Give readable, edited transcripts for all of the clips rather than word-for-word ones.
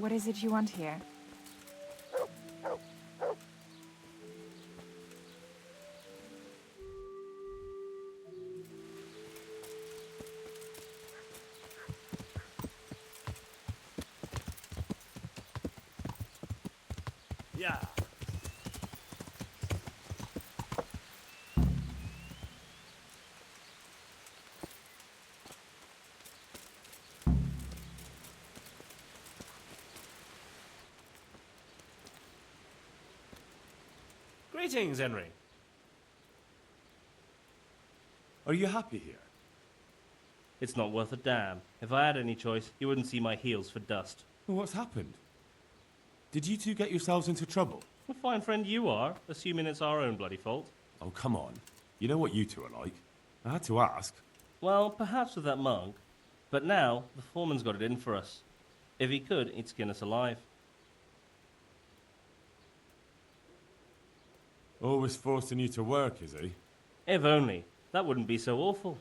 What is it you want here? Yeah. Greetings, Henry. Are you happy here? It's not worth a damn. If I had any choice, you wouldn't see my heels for dust. Well, what's happened? Did you two get yourselves into trouble? A fine friend you are, assuming it's our own bloody fault. Oh, come on. You know what you two are like. I had to ask. Well, perhaps with that mug. But now, the foreman's got it in for us. If he could, he'd skin us alive. Always forcing you to work, is he? If only. That wouldn't be so awful.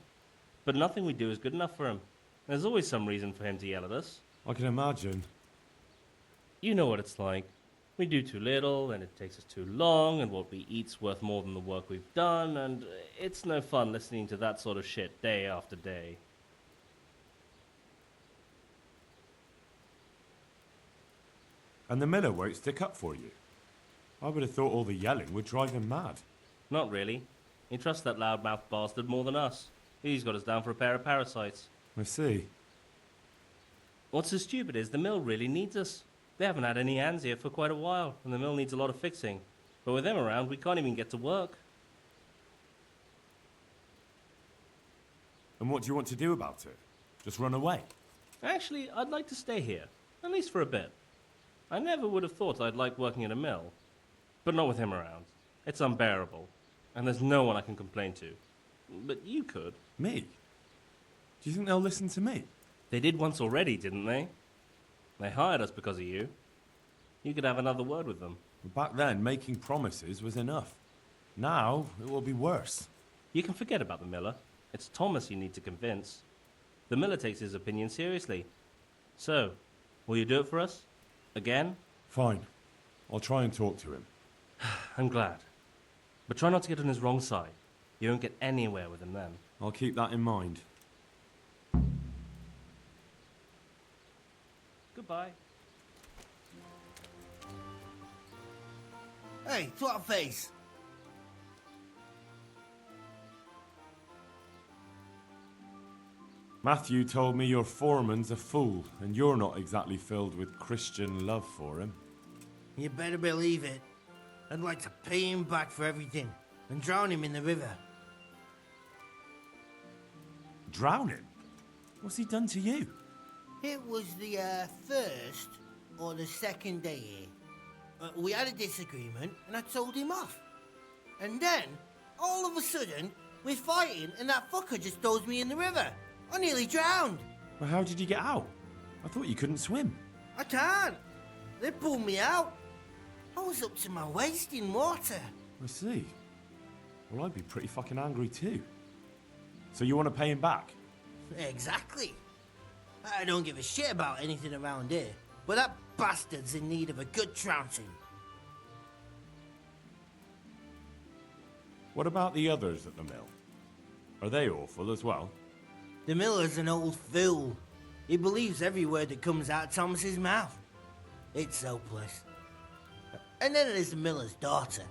But nothing we do is good enough for him. There's always some reason for him to yell at us. I can imagine. You know what it's like. We do too little, and it takes us too long, and what we eat's worth more than the work we've done, and it's no fun listening to that sort of shit day after day. And the miller won't stick up for you. I would have thought all the yelling would drive him mad. Not really. He trusts that loudmouth bastard more than us. He's got us down for a pair of parasites. I see. What's so stupid is the mill really needs us. They haven't had any hands here for quite a while, and the mill needs a lot of fixing. But with them around, we can't even get to work. And what do you want to do about it? Just run away? Actually, I'd like to stay here, at least for a bit. I never would have thought I'd like working in a mill, but not with him around. It's unbearable, and there's no one I can complain to. But you could. Me? Do you think they'll listen to me? They did once already, didn't they? They hired us because of you. You could have another word with them. Back then, making promises was enough. Now, it will be worse. You can forget about the miller. It's Thomas you need to convince. The miller takes his opinion seriously. So, will you do it for us? Again? Fine. I'll try and talk to him. I'm glad. But try not to get on his wrong side. You won't get anywhere with him then. I'll keep that in mind. Goodbye. Hey, twat face. Matthew told me your foreman's a fool, and you're not exactly filled with Christian love for him. You better believe it. I'd like to pay him back for everything and drown him in the river. Drown him? What's he done to you? It was the first or the second day here. We had a disagreement and I told him off. And then, all of a sudden, we're fighting and that fucker just throws me in the river. I nearly drowned. Well, how did you get out? I thought you couldn't swim. I can't. They pulled me out. I was up to my waist in water. I see. Well, I'd be pretty fucking angry too. So you want to pay him back? Exactly. I don't give a shit about anything around here, but that bastard's in need of a good trouncing. What about the others at the mill? Are they awful as well? The miller's an old fool. He believes every word that comes out of Thomas's mouth. It's hopeless. And then there's the miller's daughter.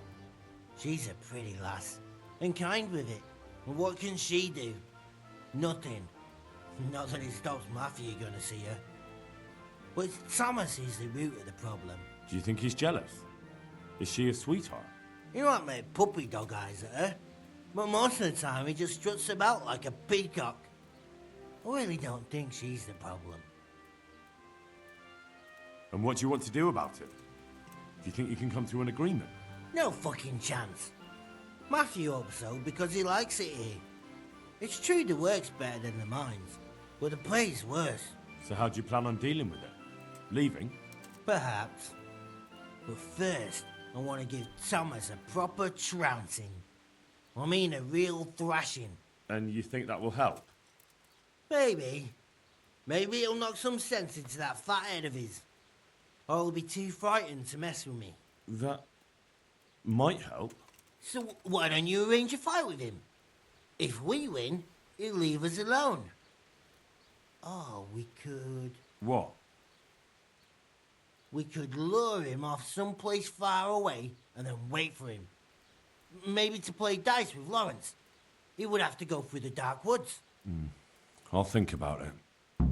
She's a pretty lass, and kind with it. And what can she do? Nothing. Not that it stops Matthew going to see her. But Thomas is the root of the problem. Do you think he's jealous? Is she a sweetheart? He might make puppy dog eyes at her, but most of the time he just struts about like a peacock. I really don't think she's the problem. And what do you want to do about it? Do you think you can come to an agreement? No fucking chance. Matthew hopes so because he likes it here. It's true the work's better than the mines, but the play's worse. So how do you plan on dealing with it? Leaving? Perhaps. But first, I want to give Thomas a proper trouncing. I mean a real thrashing. And you think that will help? Maybe. Maybe it'll knock some sense into that fat head of his. or he'll be too frightened to mess with me. That might help. So why don't you arrange a fight with him? If we win, he'll leave us alone. Oh, we could... What? We could lure him off someplace far away and then wait for him. Maybe to play dice with Lawrence. He would have to go through the dark woods. I'll think about it.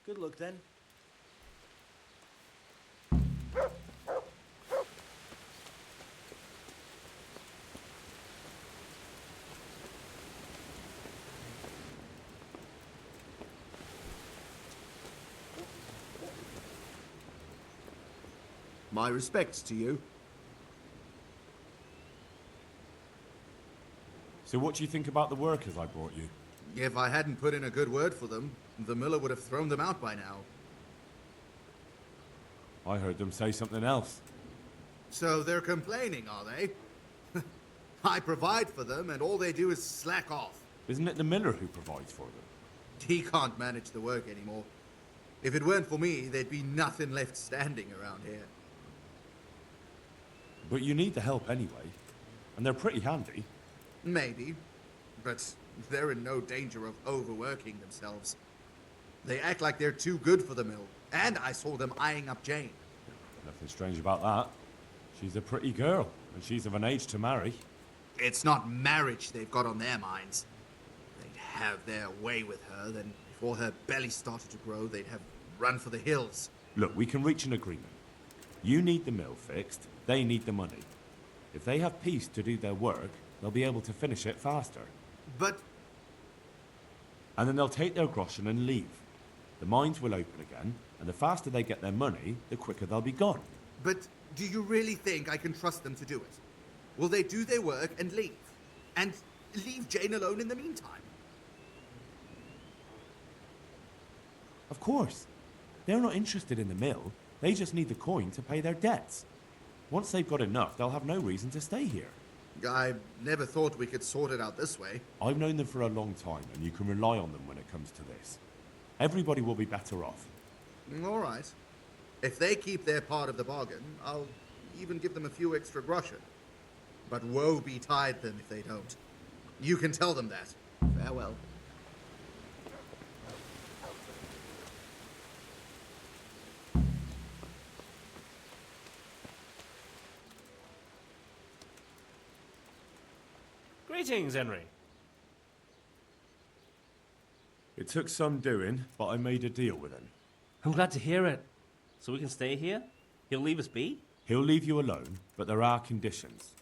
Good luck then. My respects to you. So what do you think about the workers I brought you? If I hadn't put in a good word for them, the miller would have thrown them out by now. I heard them say something else. So they're complaining, are they? I provide for them, and all they do is slack off. Isn't it the miller who provides for them? He can't manage the work anymore. If it weren't for me, there'd be nothing left standing around here. But you need the help anyway. And they're pretty handy. Maybe, but they're in no danger of overworking themselves. They act like they're too good for the mill, and I saw them eyeing up Jane. Nothing strange about that. She's a pretty girl, and she's of an age to marry. It's not marriage they've got on their minds. They'd have their way with her, then before her belly started to grow, they'd have run for the hills. Look, we can reach an agreement. You need the mill fixed, they need the money. If they have peace to do their work, they'll be able to finish it faster. But And then they'll take their groschen and leave. The mines will open again, and the faster they get their money, the quicker they'll be gone. do you really think I can trust them to do it? Will they do their work and leave? And leave Jane alone in the meantime? Of course. They're not interested in the mill. They just need the coin to pay their debts. Once they've got enough, they'll have no reason to stay here. I never thought we could sort it out this way. I've known them for a long time, and you can rely on them when it comes to this. Everybody will be better off. All right. If they keep their part of the bargain, I'll even give them a few extra groschen. But woe betide them if they don't. You can tell them that. Farewell. Greetings, Henry. It took some doing, but I made a deal with him. I'm glad to hear it. So we can stay here? He'll leave us be? He'll leave you alone, but there are conditions.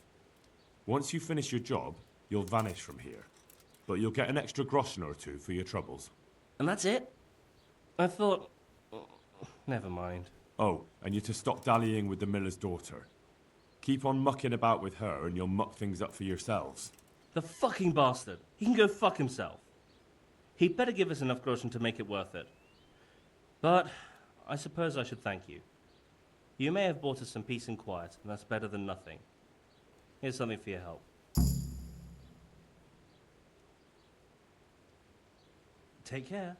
Once you finish your job, you'll vanish from here. But you'll get an extra groschen or two for your troubles. And that's it? I thought... Never mind. Oh, and you're to stop dallying with the miller's daughter. Keep on mucking about with her and you'll muck things up for yourselves. The fucking bastard. He can go fuck himself. He'd better give us enough groschen to make it worth it. But I suppose I should thank you. You may have bought us some peace and quiet, and that's better than nothing. Here's something for your help. Take care.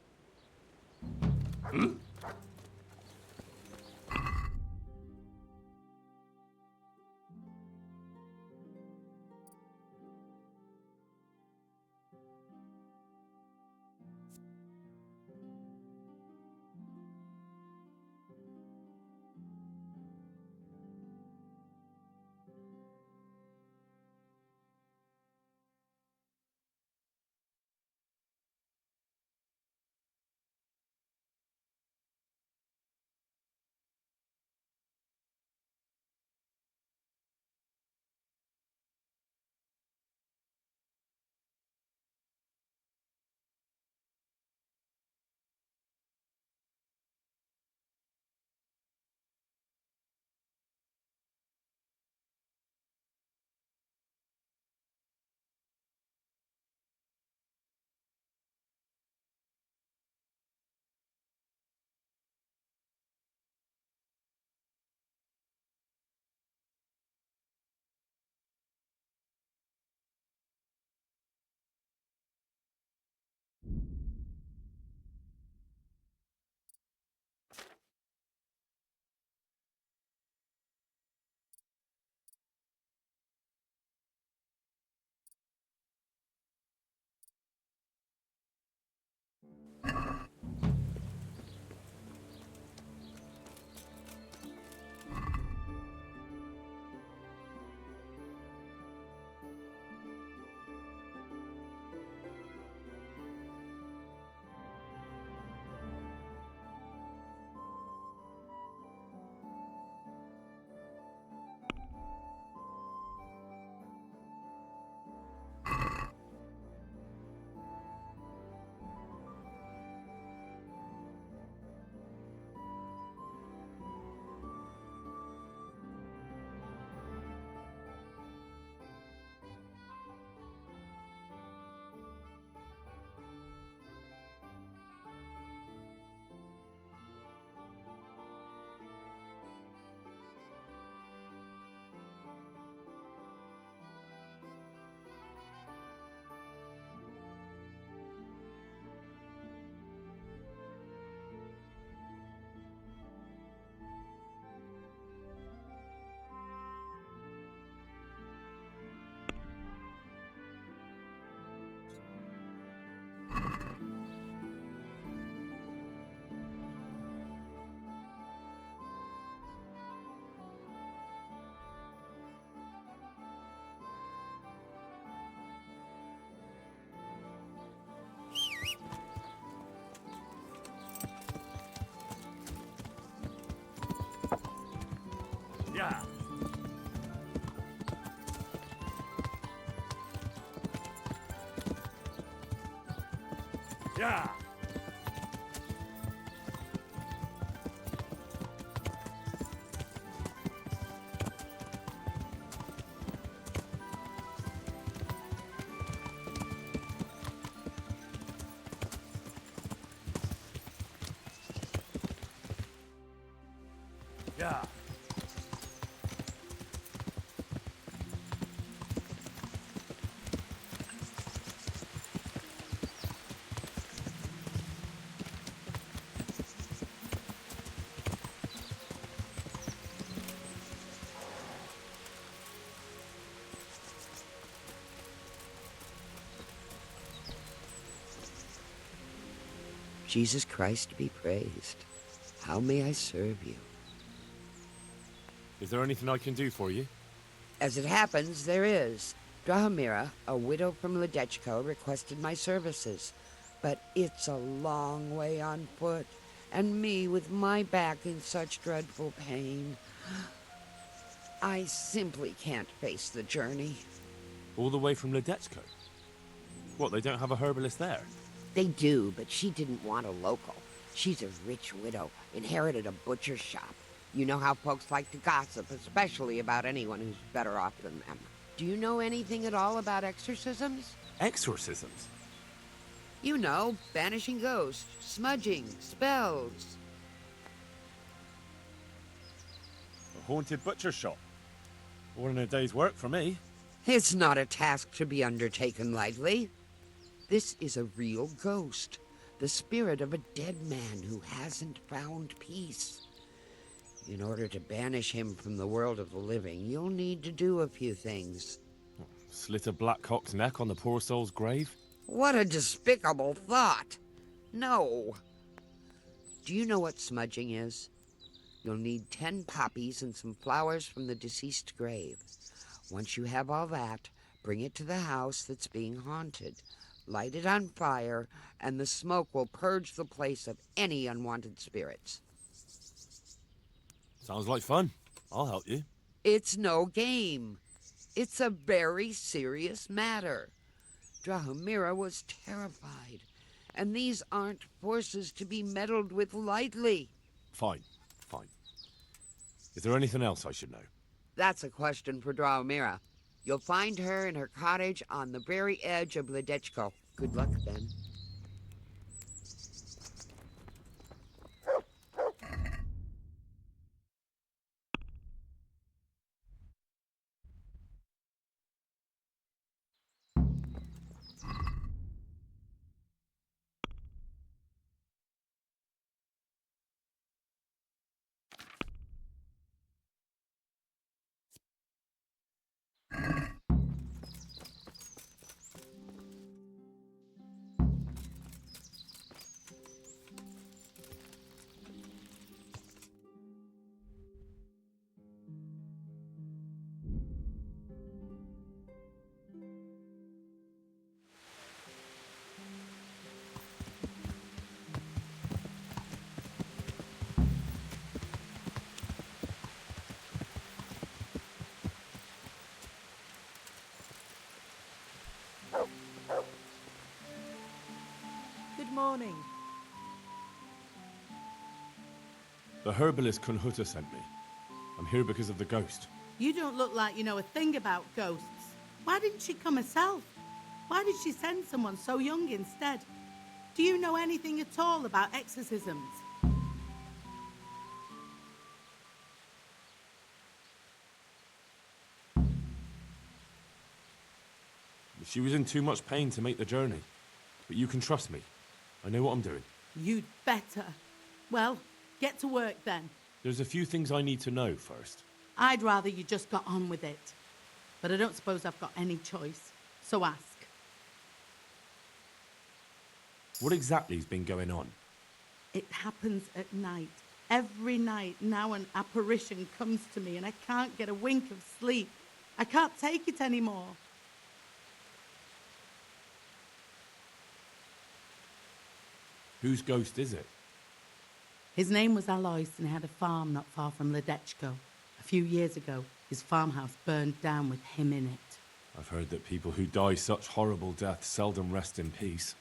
Jesus Christ be praised. How may I serve you? Is there anything I can do for you? As it happens, there is. Drahomira, a widow from Ledechko, requested my services. But it's a long way on foot, and me with my back in such dreadful pain. I simply can't face the journey. All the way from Ledechko? What, they don't have a herbalist there? They do, but she didn't want a local. She's a rich widow, inherited a butcher's shop. You know how folks like to gossip, especially about anyone who's better off than them. Do you know anything at all about exorcisms? Exorcisms? You know, banishing ghosts, smudging, spells. A haunted butcher shop. All in a day's work for me. It's not a task to be undertaken lightly. This is a real ghost, the spirit of a dead man who hasn't found peace. In order to banish him from the world of the living, you'll need to do a few things. Slit a black cock's neck on the poor soul's grave? What a despicable thought! No. Do you know what smudging is? You'll need 10 poppies and some flowers from the deceased grave. Once you have all that, bring it to the house that's being haunted. Light it on fire, and the smoke will purge the place of any unwanted spirits. Sounds like fun. I'll help you. It's no game. It's a very serious matter. Drahomira was terrified, and these aren't forces to be meddled with lightly. Fine. Is there anything else I should know? That's a question for Drahomira. You'll find her in her cottage on the very edge of Ledechko. Good luck, then. Good morning. The herbalist Kunhuta sent me. I'm here because of the ghost. You don't look like you know a thing about ghosts. Why didn't she come herself? Why did she send someone so young instead? Do you know anything at all about exorcisms? She was in too much pain to make the journey. But you can trust me. I know what I'm doing. You'd better. Well, get to work then. There's a few things I need to know first. I'd rather you just got on with it. But I don't suppose I've got any choice. So ask. What exactly's been going on? It happens at night. Every night now an apparition comes to me and I can't get a wink of sleep. I can't take it anymore. Whose ghost is it? His name was Alois and he had a farm not far from Ledechko. A few years ago, his farmhouse burned down with him in it. I've heard that people who die such horrible deaths seldom rest in peace.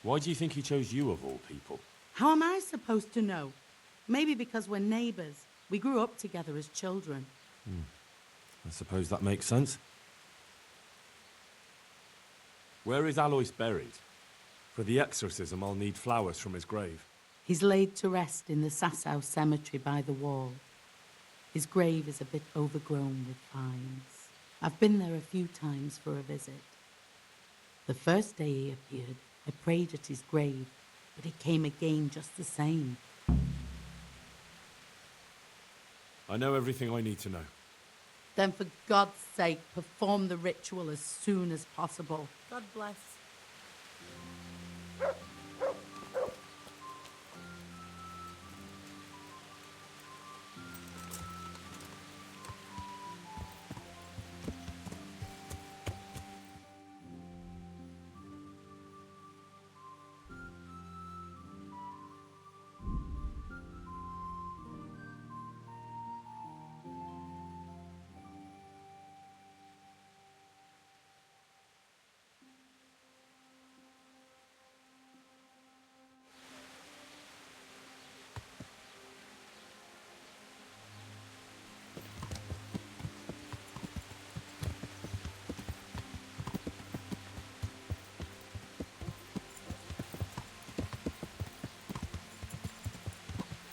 Why do you think he chose you of all people? How am I supposed to know? Maybe because we're neighbours. We grew up together as children. I suppose that makes sense. Where is Alois buried? For the exorcism, I'll need flowers from his grave. He's laid to rest in the Sasau cemetery by the wall. His grave is a bit overgrown with vines. I've been there a few times for a visit. The first day he appeared, I prayed at his grave, but he came again just the same. I know everything I need to know. Then for God's sake, perform the ritual as soon as possible. God bless.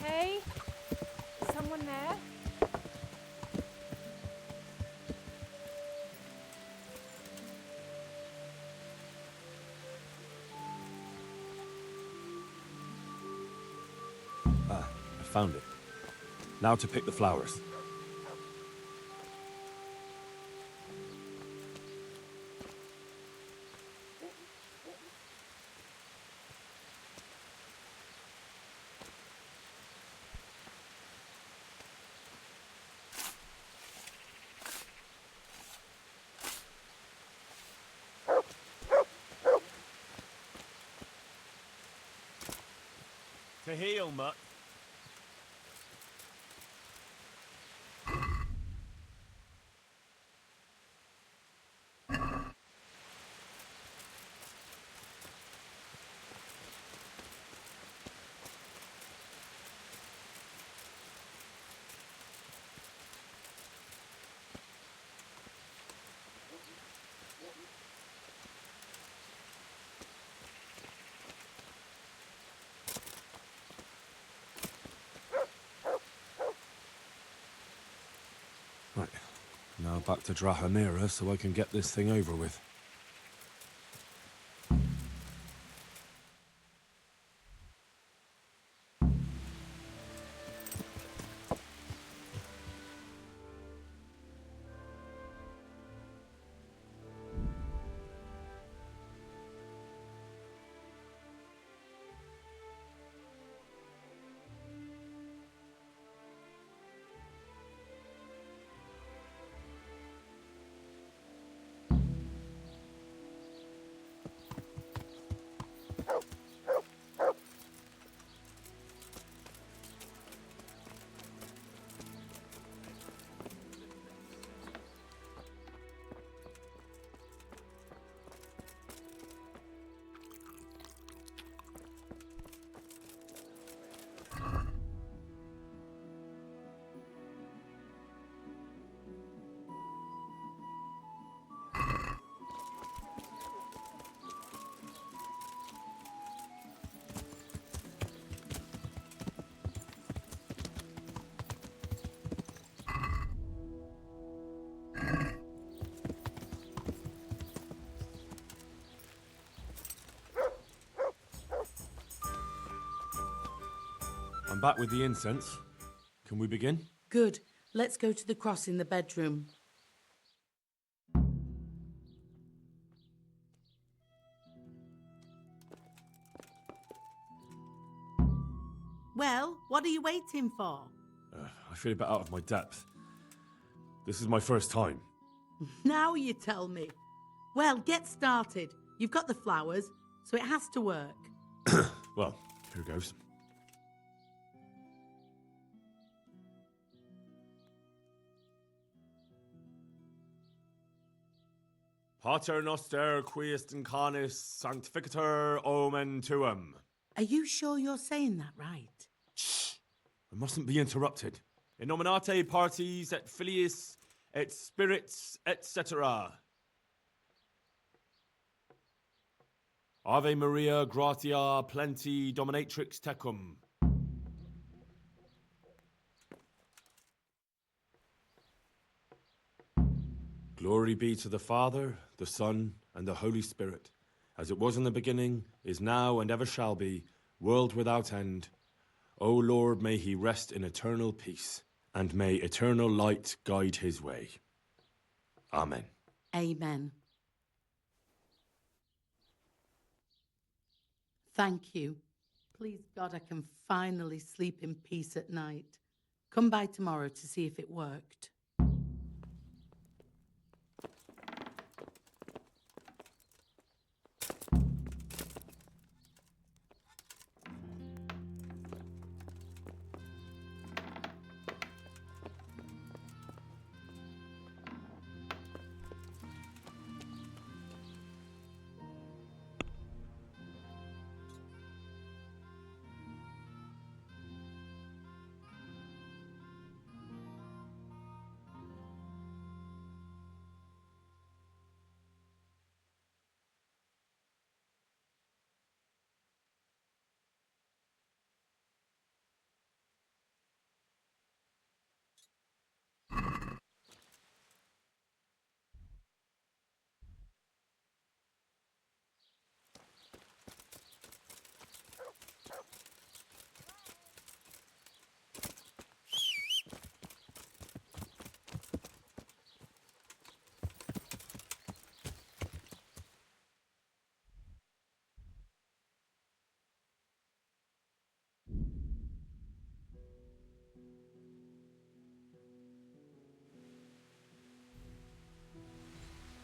Hey, someone there? I found it. Now to pick the flowers. To heal, Mutt. Right. Now back to Drahamira so I can get this thing over with. I'm back with the incense. Can we begin? Good. Let's go to the cross in the bedroom. Well, what are you waiting for? I feel a bit out of my depth. This is my first time. Now you tell me. Well, get started. You've got the flowers, so it has to work. Well, here goes. Pater noster quiest incarnis sanctificator omen tuum. Are you sure you're saying that right? Shh! I mustn't be interrupted. In nominate parties et filiis et spirits etc. Ave Maria gratia plenti dominatrix tecum. Glory be to the Father, the Son, and the Holy Spirit, as it was in the beginning, is now, and ever shall be, world without end. O Lord, may he rest in eternal peace, and may eternal light guide his way. Amen. Amen. Thank you. Please God I can finally sleep in peace at night. Come by tomorrow to see if it worked.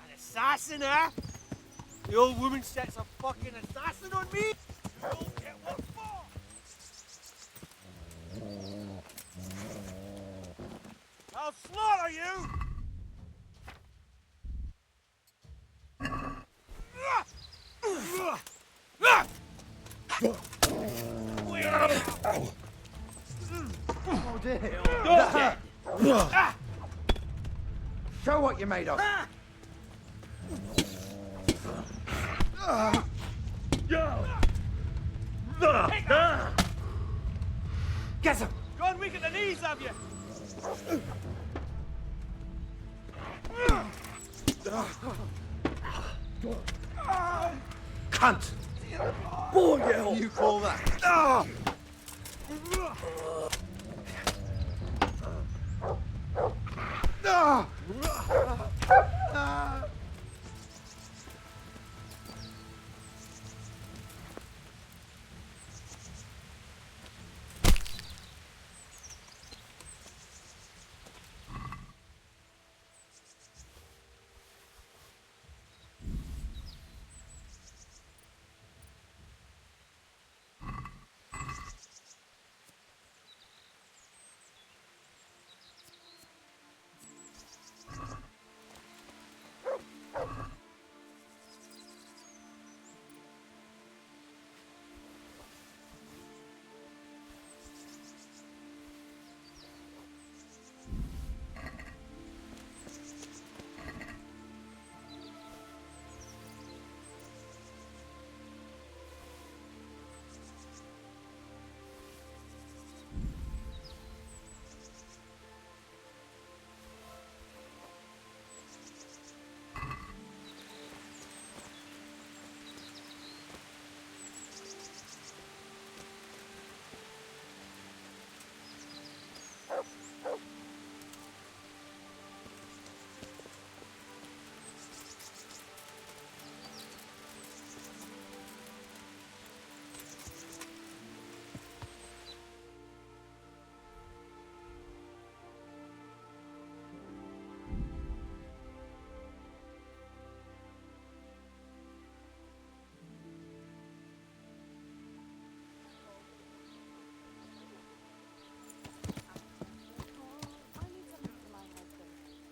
An assassin, eh? The old woman sets a fucking assassin on me? You'll get what for! I'll slaughter you! Oh dear. Show what you're made of. Get him! Go and weaken the knees, have you? Cunt! Boy, you call that?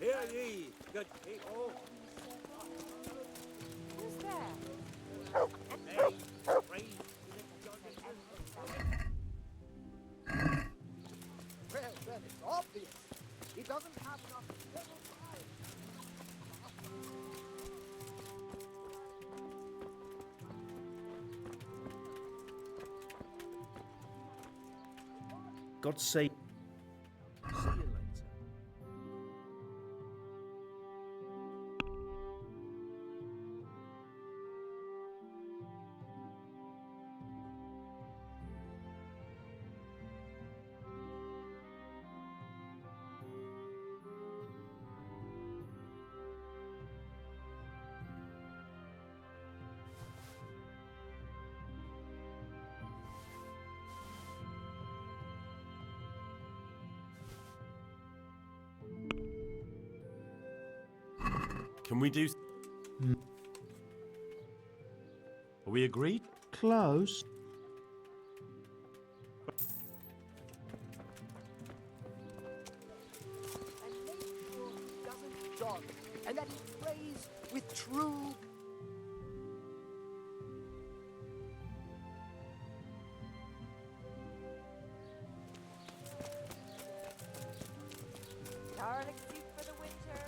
Hear ye, good people. Who's there? Nay, praise Well, then it's obvious. He doesn't have enough civil time. God save. See you later. Can we do... Are we agreed? Close. And make sure he doesn't dodge, and that he plays with true. Garlic soup for the winter.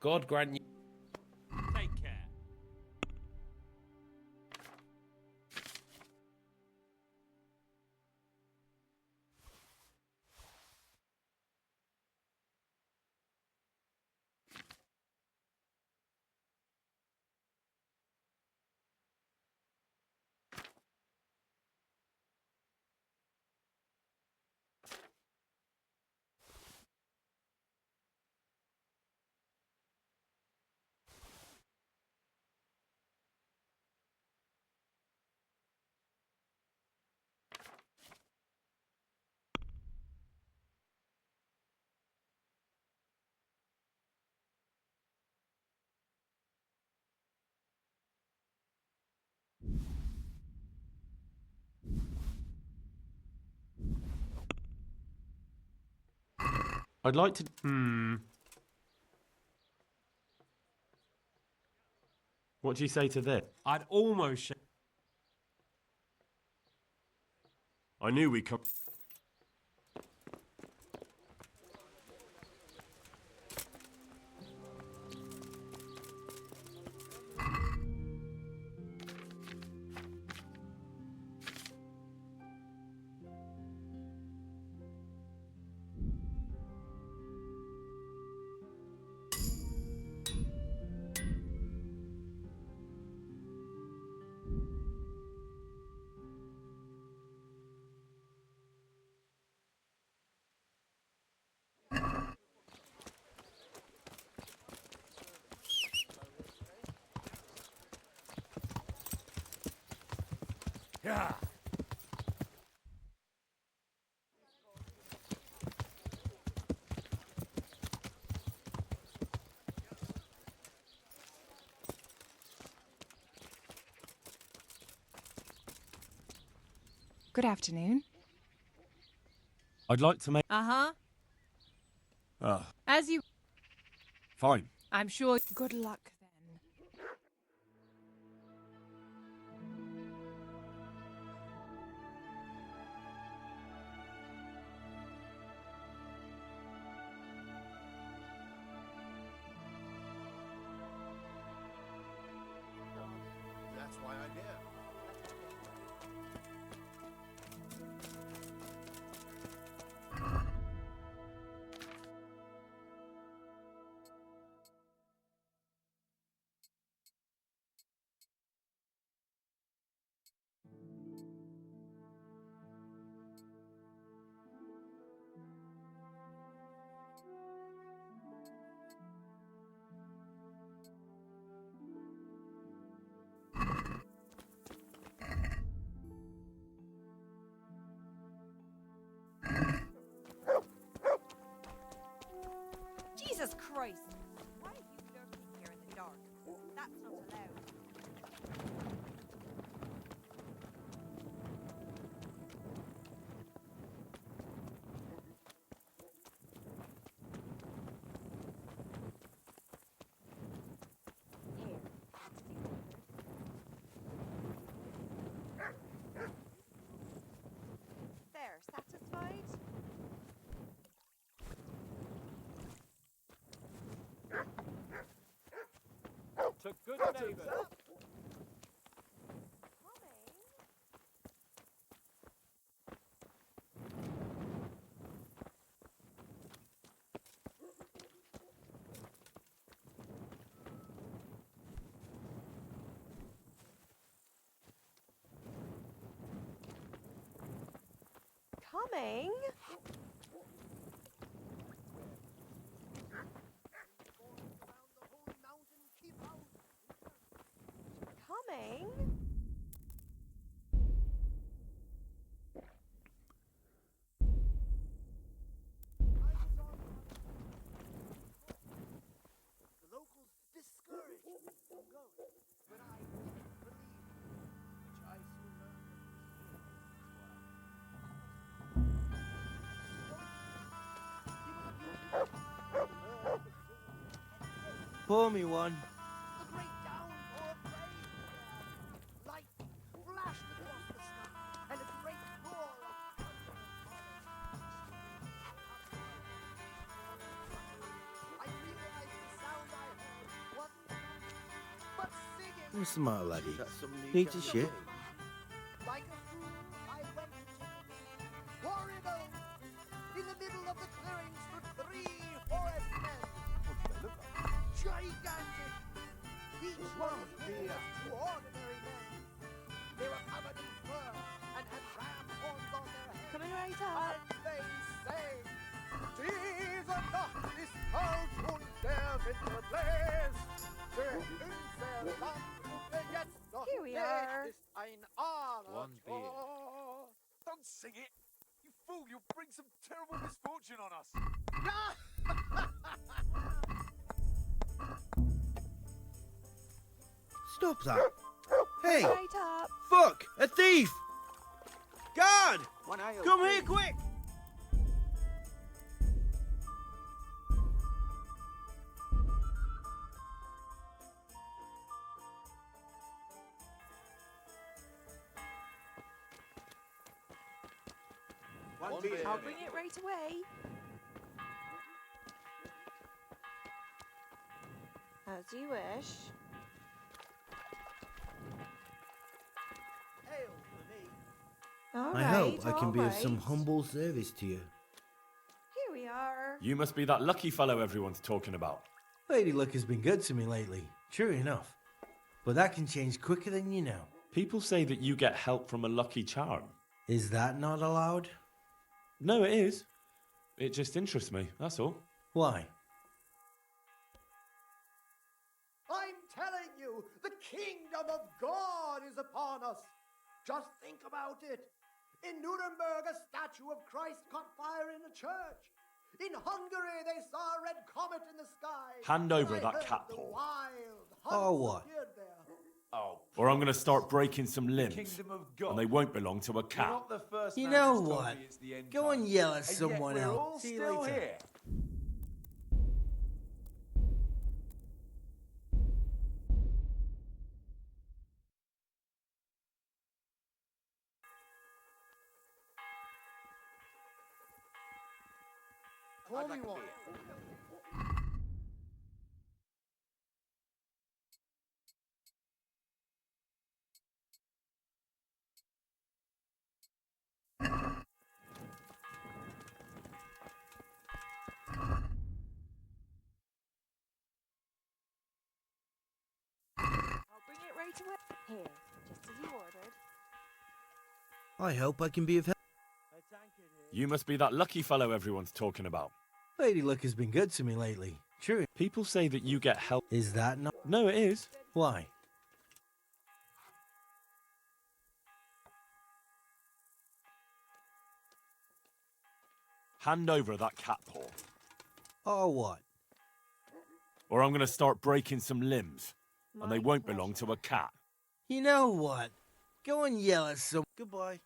God grant you. Take care. I'd like to... What do you say to this? I'd almost... I knew we come... Yeah. Good afternoon. I'd like to make... Uh-huh. Ah, As you... fine. I'm sure... Good luck, then. That's why I'm here. Jesus Christ! Why are you lurking here in the dark? That's not allowed. Here, that's the orders. There, satisfied? To good neighbours. Coming? coming? The locals discouraged me from going, but I didn't believe them, which I soon learned Pour me one. the great downpour of rain began. Lightning flashed across the sky, and a great roar of thunder followed. I realized the sound I heard wasn't but singing. What's the matter, laddie? Need Need to shit? Like a fool, I went to check it. Horrible! In the middle of the clearing stood 3 forest men. What did they look like? Gigantic! Each one was big as 2 ordinary men. They were covered in fur and had ram horns on their heads. Coming right up. And they sang, Diese Nacht ist kalt und der Winter bläst. Der Insel Land und jetzt noch Here we are. ist ein Anna. One beer. Don't sing it! You fool, you'll bring some terrible misfortune on us! Stop that. Hey! Right up. Fuck! A thief! Guard! One eye Come open. here quick! One beer. I'll bring it right away. As you wish. Ale for me. All I right, hope I can all be of some right. humble service to you. Here we are. You must be that lucky fellow everyone's talking about. Lady Luck has been good to me lately, true enough. But that can change quicker than you know. People say that you get help from a lucky charm. Is that not allowed? No, it is. It just interests me, that's all. Why? I'm telling you, the kingdom of God is upon us. Just think about it. In Nuremberg, a statue of Christ caught fire in a church. In Hungary, they saw a red comet in the sky. Hand over I that heard cat the paw. wild Oh, hunts what? appeared there. Oh, Or I'm going to start breaking some limbs. kingdom of God. And they won't belong to a You're cat. not the first You man know who's told what? me it's the end Go and times. yell at And yet someone we're else. all See you still later. here. Call me one. I'll bring it right away. Here, just as you ordered. I hope I can be of help. You must be that lucky fellow everyone's talking about. Lady Luck has been good to me lately, true. People say that you get help. Is that not? No, it is. Why? Hand over that cat paw. Oh, what? Or I'm going to start breaking some limbs. And they My won't belong pleasure. to a cat. You know what? Go and yell at some. Goodbye.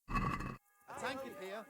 A tank in here.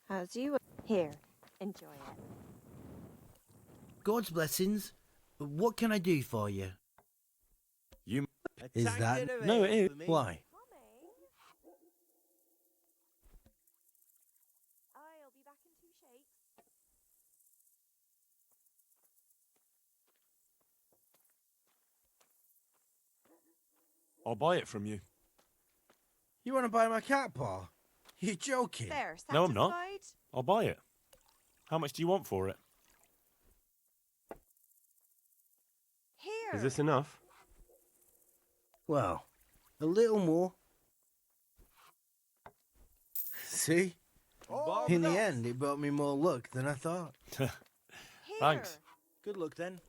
How's you? Here, enjoy it. God's blessings. What can I do for you? You. Is that... No, it is. Why? I'll be back in 2 shakes. I'll buy it from you. You want to buy my cat paw? You're joking. There, satisfied? No, I'm not. I'll buy it. How much do you want for it? Here. Is this enough? Well, a little more. See? In the end, it brought me more luck than I thought. Thanks. Good luck then.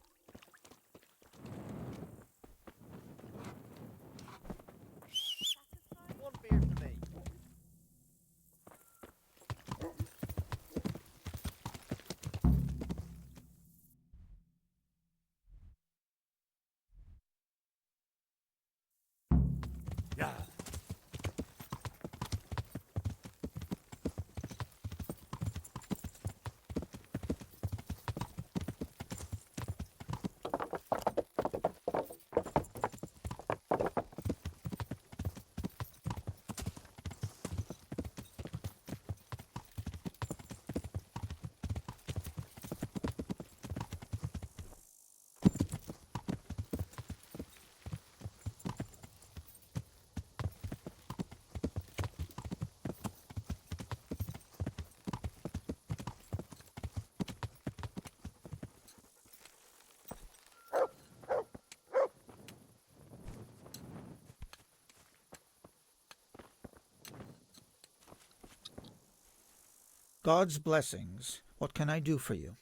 One beer for me. Yeah. God's blessings. What can I do for you?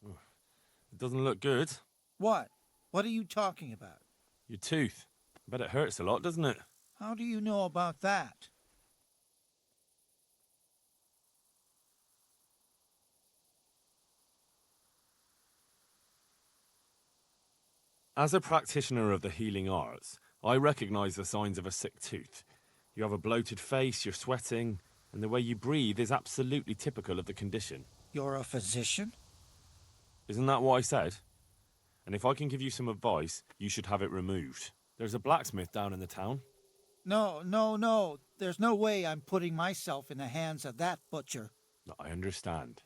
It doesn't look good. What? What are you talking about? Your tooth. I bet it hurts a lot, doesn't it? How do you know about that? As a practitioner of the healing arts, I recognize the signs of a sick tooth. You have a bloated face, you're sweating, and the way you breathe is absolutely typical of the condition. You're a physician? Isn't that what I said? And if I can give you some advice, you should have it removed. There's a blacksmith down in the town. No. There's no way I'm putting myself in the hands of that butcher. I understand.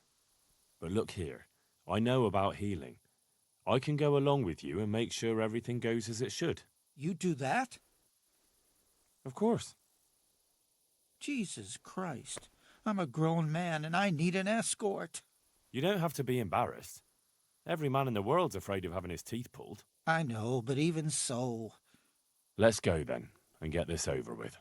But look here, I know about healing. I can go along with you and make sure everything goes as it should. You do that? Of course. Jesus Christ. I'm a grown man and I need an escort. You don't have to be embarrassed. Every man in the world's afraid of having his teeth pulled. I know, but even so... Let's go then, and get this over with.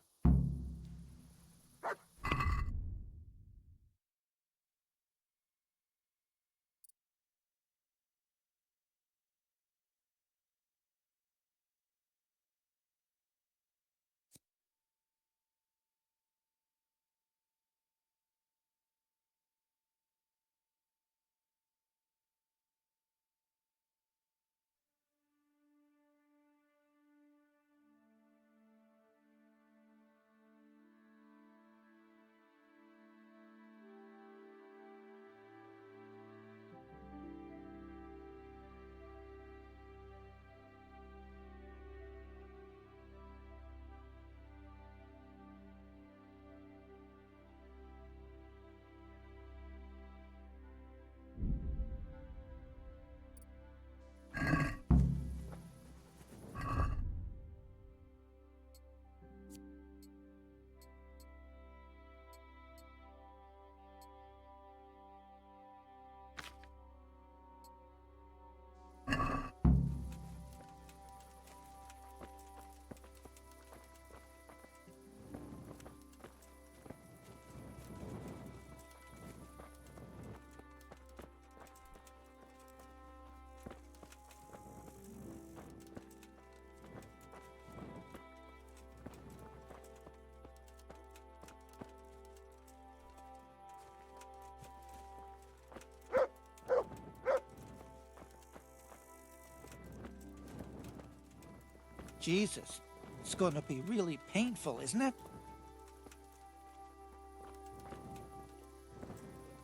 Jesus, it's going to be really painful, isn't it?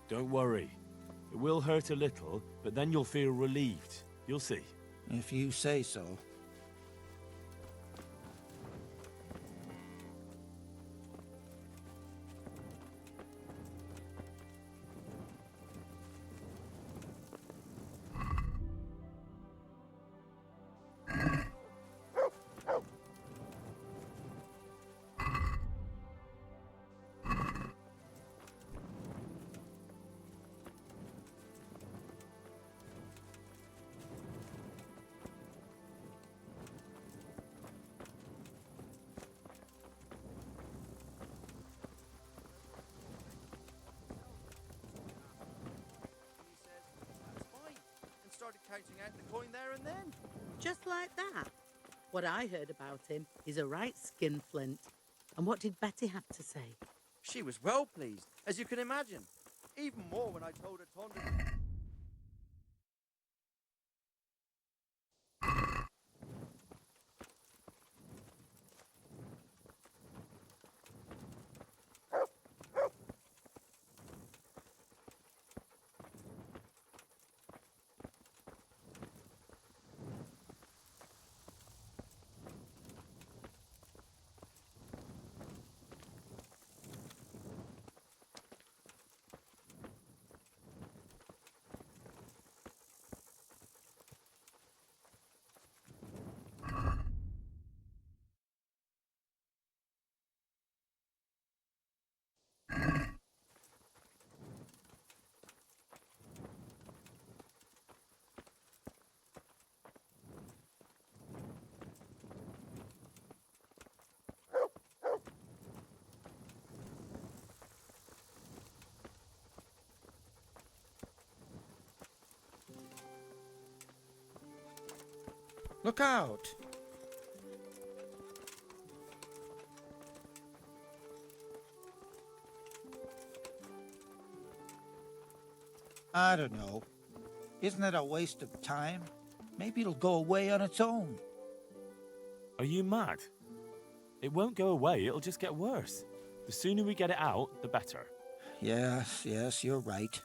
Don't worry. It will hurt a little, but then you'll feel relieved. You'll see. If you say so. And started counting out the coin there and then. Just like that. What I heard about him is a right skinflint. And what did Betty have to say? She was well pleased, as you can imagine. Even more when I told her Tonda. Look out! I don't know. Isn't it a waste of time? Maybe it'll go away on its own. Are you mad? It won't go away, it'll just get worse. The sooner we get it out, the better. Yes, you're right.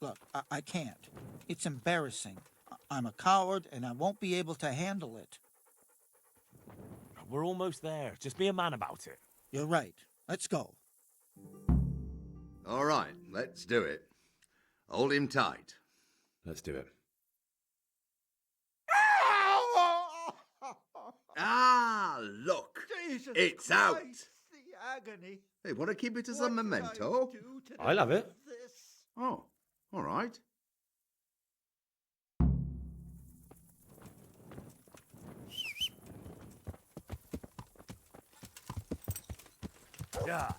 Look, I can't. It's embarrassing. I'm a coward, and I won't be able to handle it. We're almost there. Just be a man about it. You're right. Let's go. All right, let's do it. Hold him tight. Let's do it. Ah, look. Jesus it's Christ, out. The agony. Hey, want to keep it as a What did memento? I do to I'll have it. deserve this? Oh, all right. Yeah.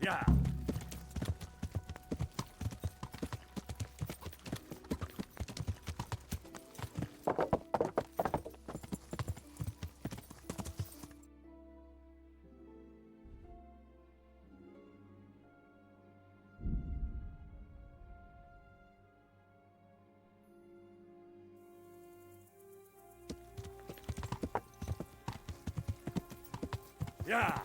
Yeah. Yeah.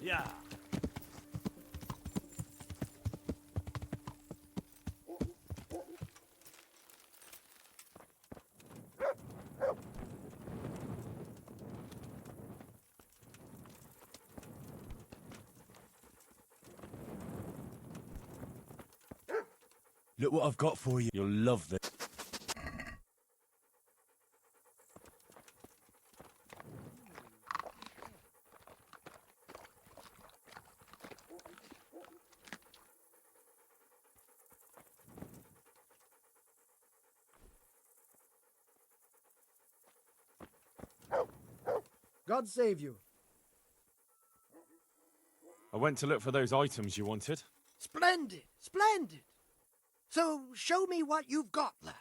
Yeah. Look what I've got for you. You'll love this. God save you. I went to look for those items you wanted. Splendid, splendid. So show me what you've got, lad.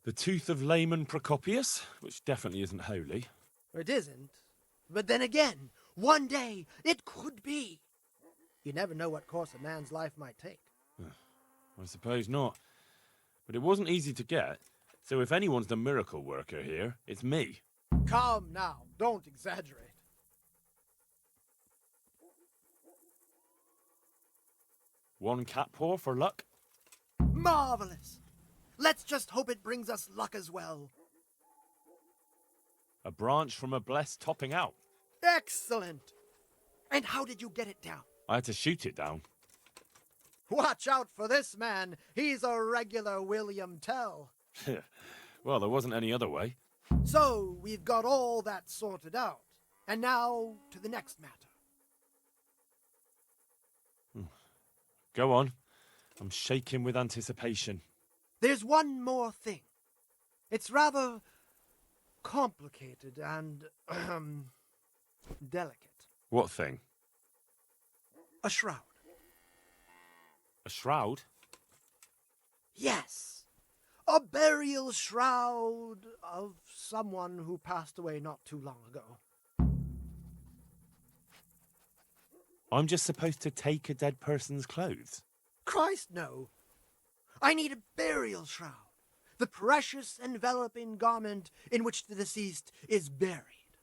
The tooth of layman Procopius, which definitely isn't holy. It isn't. But then again, one day it could be. You never know what course a man's life might take. I suppose not. But it wasn't easy to get, so if anyone's the miracle worker here, it's me. Come now, don't exaggerate. One cat paw for luck? Marvelous. Let's just hope it brings us luck as well. A branch from a blessed topping out. Excellent. And how did you get it down? I had to shoot it down. Watch out for this man. He's a regular William Tell. Well, there wasn't any other way. So, we've got all that sorted out. And now to the next matter. Go on. I'm shaking with anticipation. There's one more thing. It's rather complicated and delicate. What thing? A shroud. A shroud? Yes. A burial shroud of someone who passed away not too long ago. I'm just supposed to take a dead person's clothes? Christ, no. I need a burial shroud. The precious enveloping garment in which the deceased is buried.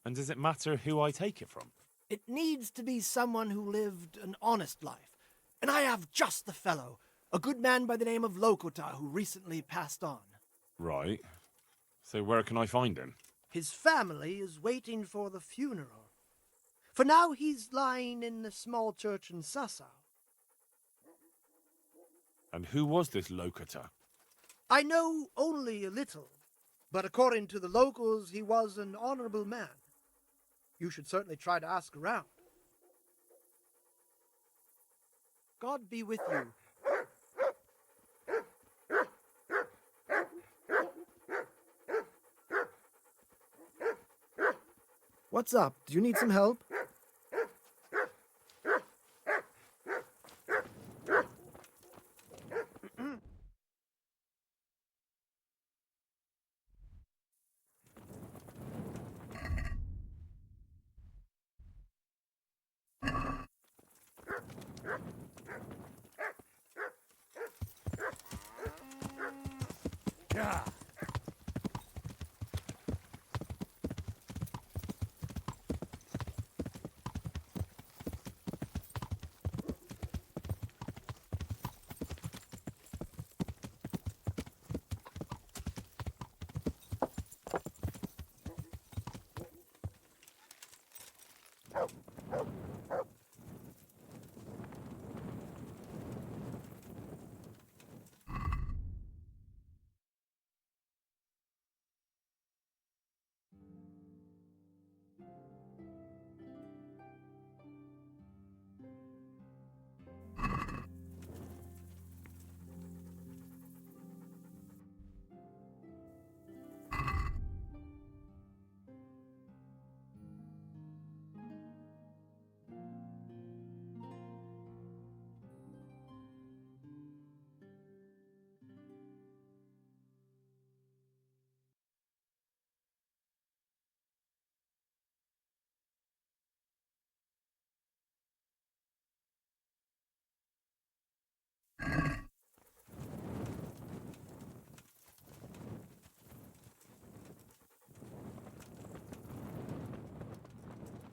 And does it matter who I take it from? It needs to be someone who lived an honest life. And I have just the fellow, a good man by the name of Lokota who recently passed on. Right. So where can I find him? His family is waiting for the funeral. For now he's lying in the small church in Sassau. And who was this Lokota? I know only a little, but according to the locals, he was an honorable man. You should certainly try to ask around. God be with you. What's up? Do you need some help? Yeah.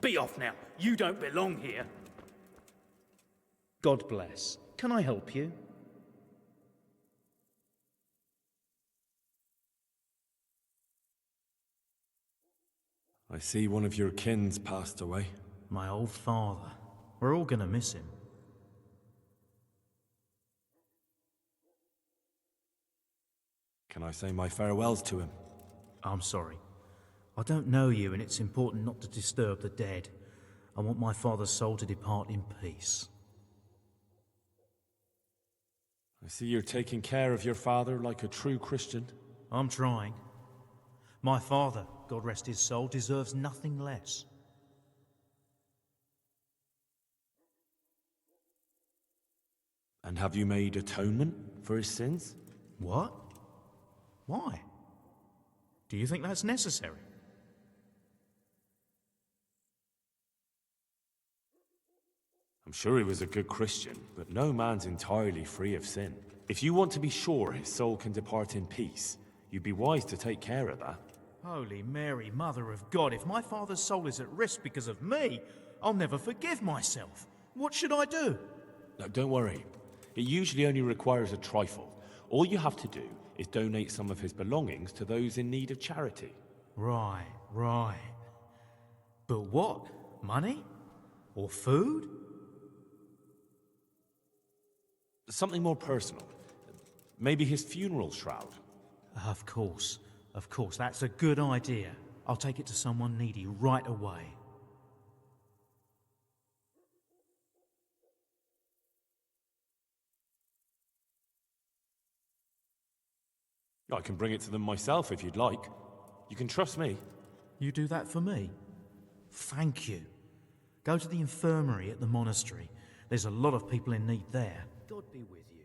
Be off now. You don't belong here. God bless. Can I help you? I see one of your kin's passed away. My old father. We're all gonna miss him. Can I say my farewells to him? I'm sorry. I don't know you, and it's important not to disturb the dead. I want my father's soul to depart in peace. I see you're taking care of your father like a true Christian. I'm trying. My father, God rest his soul, deserves nothing less. And have you made atonement for his sins? What? Why? Do you think that's necessary? I'm sure he was a good Christian, but no man's entirely free of sin. If you want to be sure his soul can depart in peace, you'd be wise to take care of that. Holy Mary, Mother of God, if my father's soul is at risk because of me, I'll never forgive myself. What should I do? No, don't worry. It usually only requires a trifle. All you have to do is donate some of his belongings to those in need of charity. Right. But what? Money? Or food? Something more personal. Maybe his funeral shroud. Of course. That's a good idea. I'll take it to someone needy right away. I can bring it to them myself if you'd like. You can trust me. You do that for me? Thank you. Go to the infirmary at the monastery. There's a lot of people in need there. God be with you.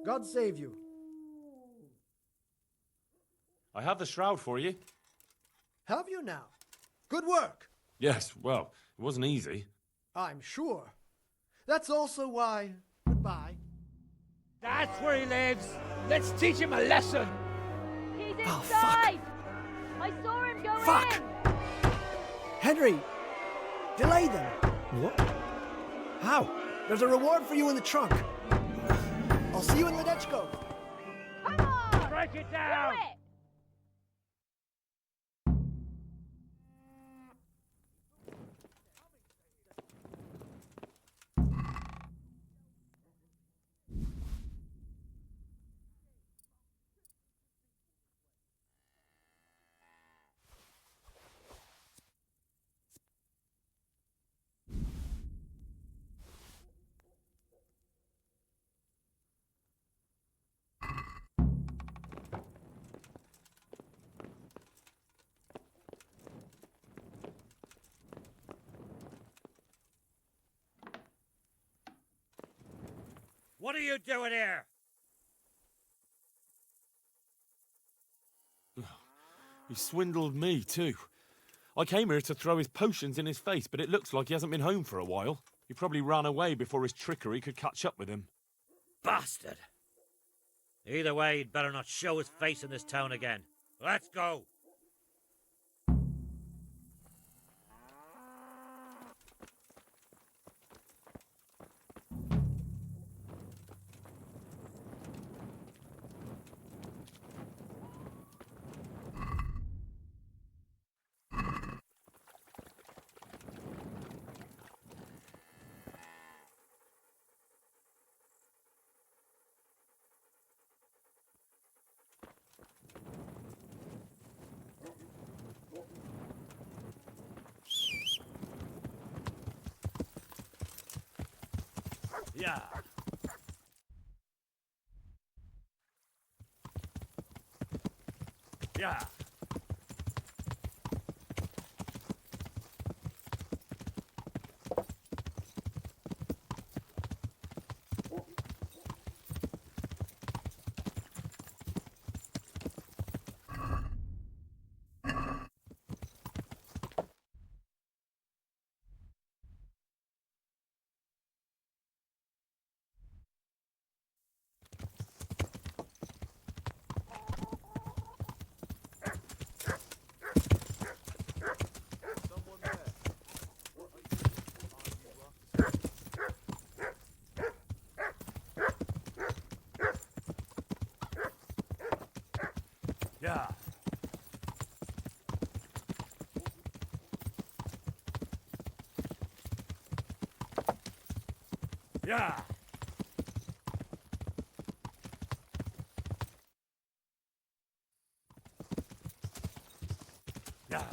God save you. I have the shroud for you. Have you now? Good work. Yes, well, it wasn't easy. I'm sure. That's also why. Goodbye. That's where he lives. Let's teach him a lesson. He's Oh, inside. I saw him go Fuck. in. Henry, delay them. What? How? There's a reward for you in the trunk. I'll see you in Ledechko. Come on. Break it down. Do it. What are you doing here? He swindled me, too. I came here to throw his potions in his face, but it looks like he hasn't been home for a while. He probably ran away before his trickery could catch up with him. Bastard! Either way, he'd better not show his face in this town again. Let's go! Yeah. Yeah. Yeah. Yeah. Yeah.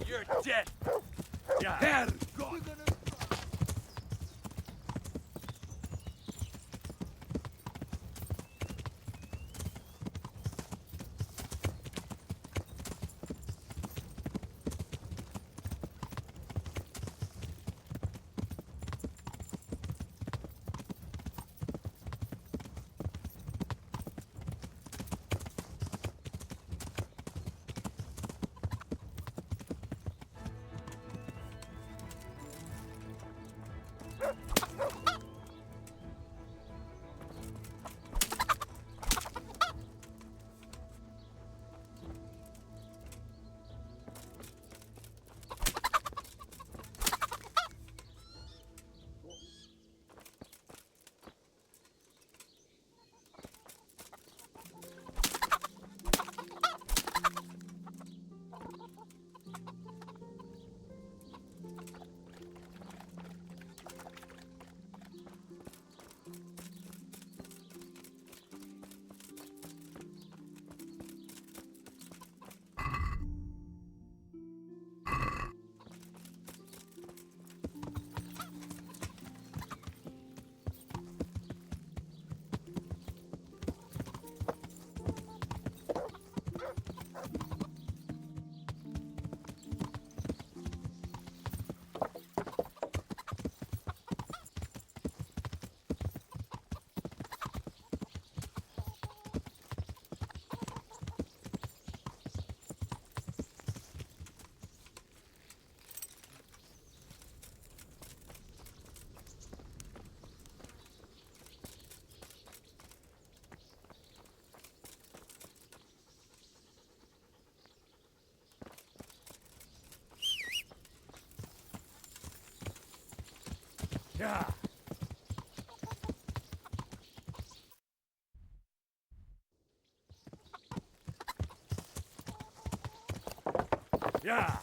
You're dead. Yeah. Herr Gott. Yeah. Yeah.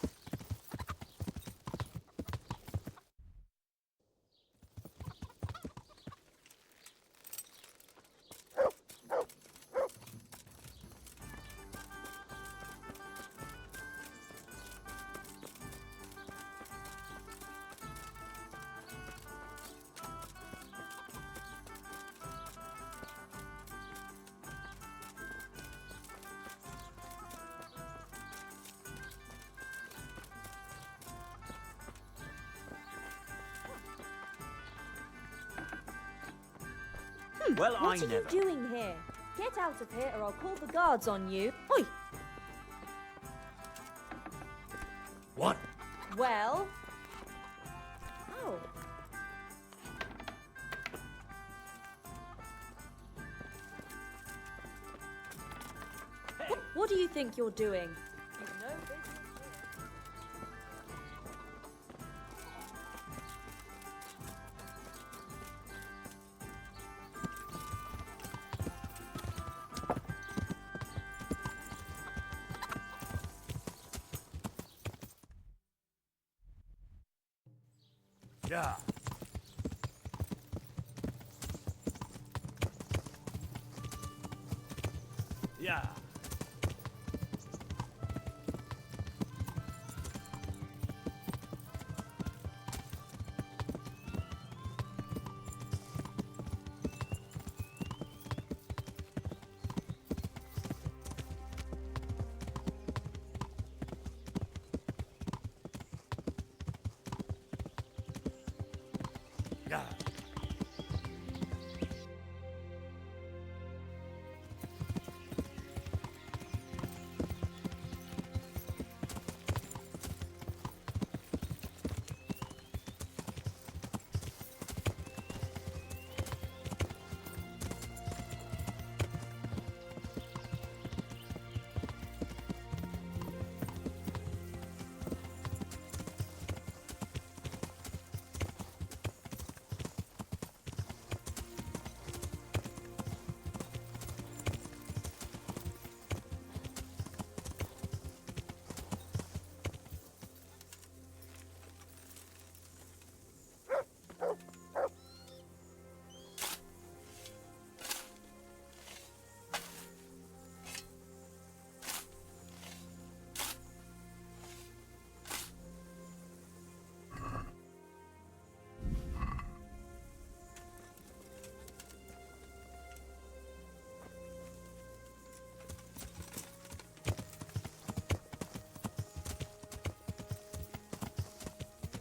Well, What are you doing here? Get out of here or I'll call the guards on you. Oi! What? Well... Oh. What do you think you're doing? You've no business Yeah. Yeah. Yeah.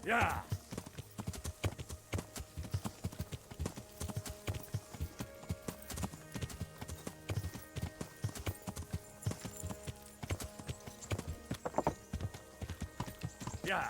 Yeah. Yeah.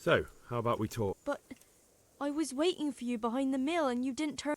So, how about we talk? But I was waiting for you behind the mill and you didn't turn.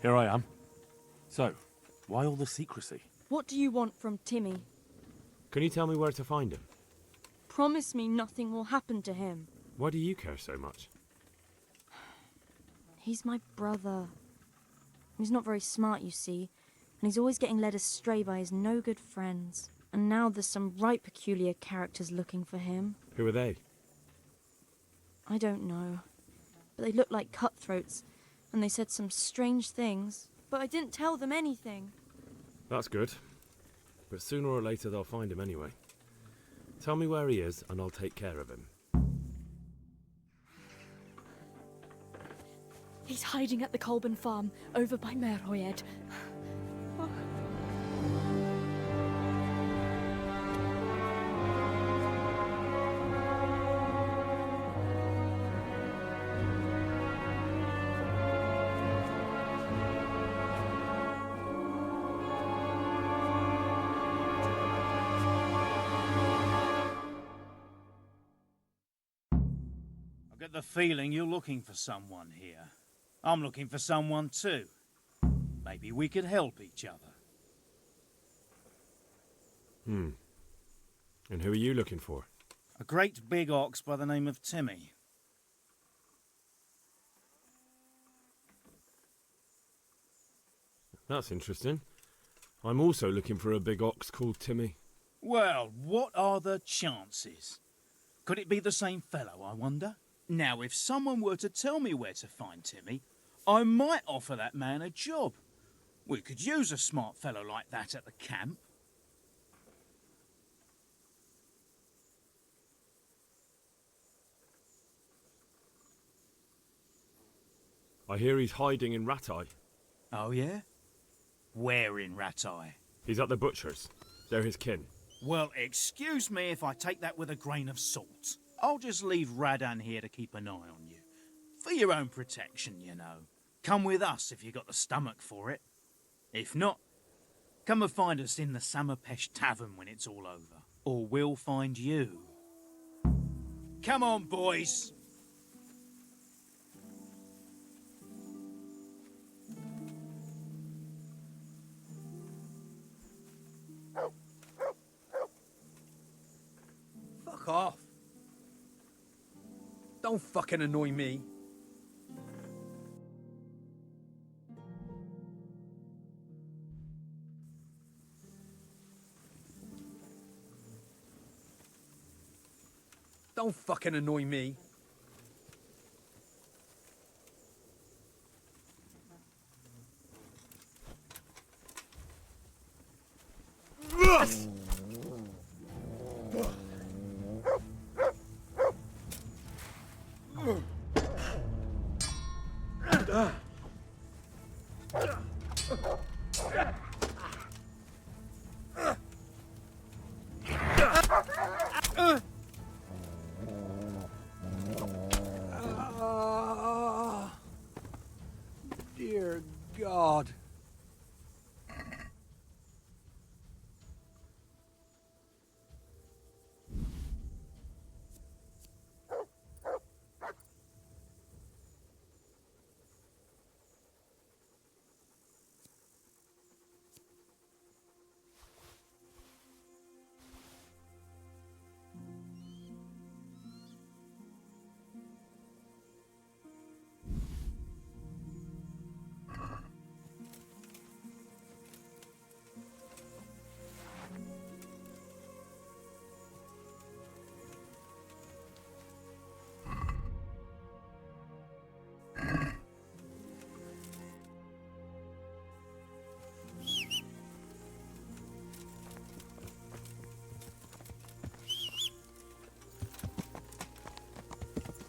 Here I am. So, why all the secrecy? What do you want from Timmy? Can you tell me where to find him? Promise me nothing will happen to him. Why do you care so much? He's my brother. He's not very smart, you see, and he's always getting led astray by his no-good friends. And now there's some right peculiar characters looking for him. Who are they? I don't know, but they look like cutthroats, and they said some strange things, but I didn't tell them anything. That's good. But sooner or later they'll find him anyway. Tell me where he is and I'll take care of him. He's hiding at the Colburn farm, over by Merhoyed. get the feeling you're looking for someone here. I'm looking for someone too. Maybe we could help each other. And who are you looking for? A great big ox by the name of Timmy. That's interesting. I'm also looking for a big ox called Timmy. Well, what are the chances? Could it be the same fellow, I wonder? Now, if someone were to tell me where to find Timmy, I might offer that man a job. We could use a smart fellow like that at the camp. I hear he's hiding in Ratai. Oh, yeah? Where in Ratai? He's at the butcher's. They're his kin. Well, excuse me if I take that with a grain of salt. I'll just leave Radan here to keep an eye on you. For your own protection, you know. Come with us if you got the stomach for it. If not, come and find us in the Samapesh Tavern when it's all over. Or we'll find you. Come on, boys! Fuck off. Don't fucking annoy me. Don't fucking annoy me. Dear God.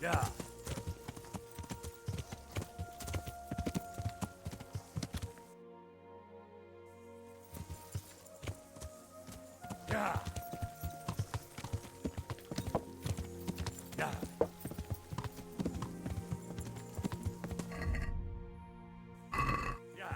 Yeah. Yeah. Yeah. Yeah.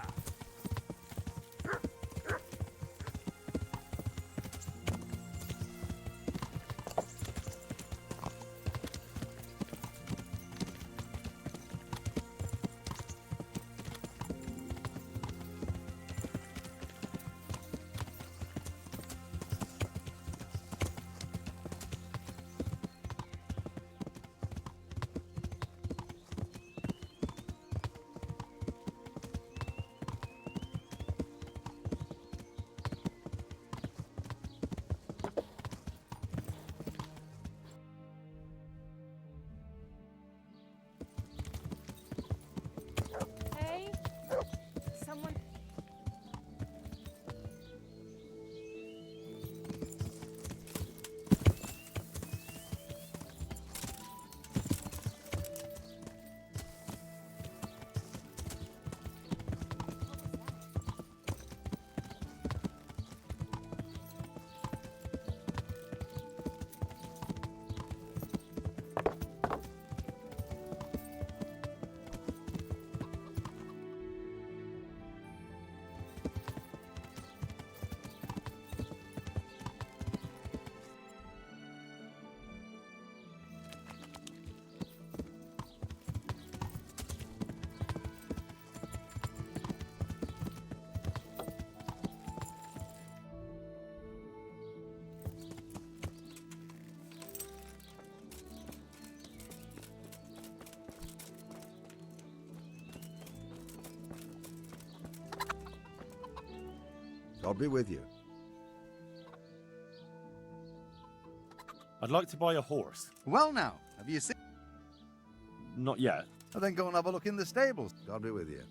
God be with you. I'd like to buy a horse. Well now, have you seen... Not yet. Well, then go and have a look in the stables. God be with you.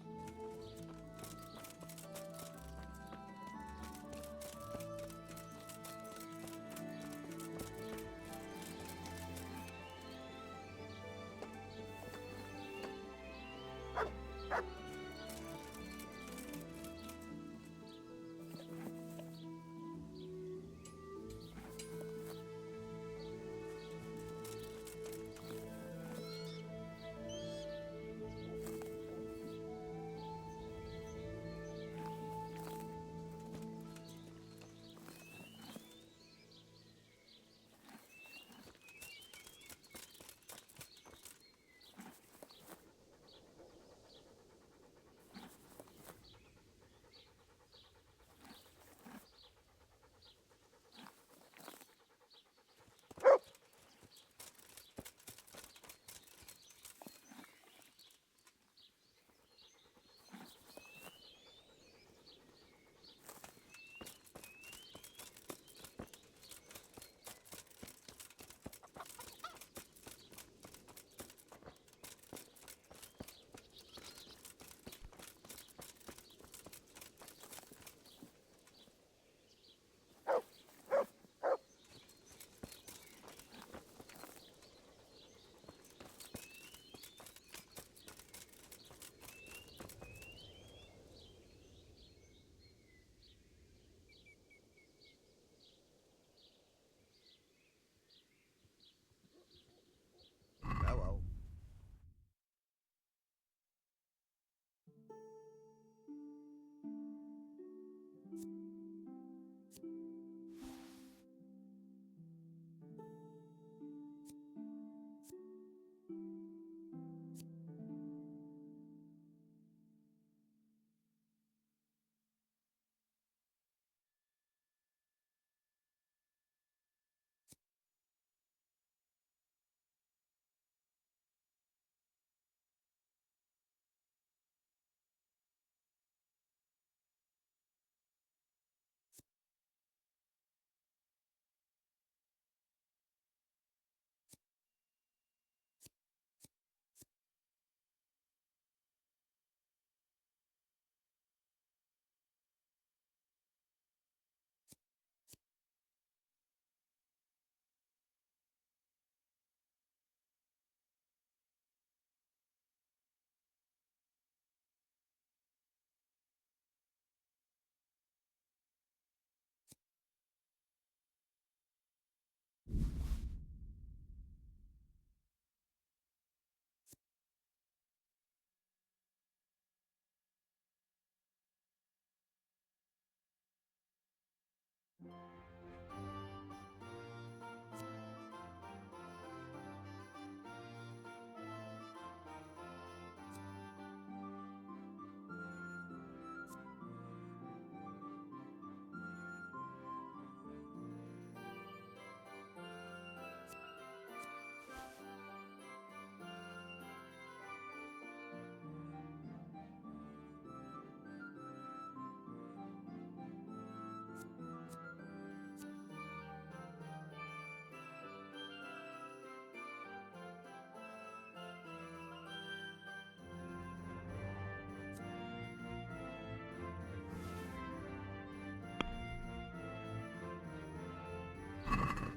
Farewell.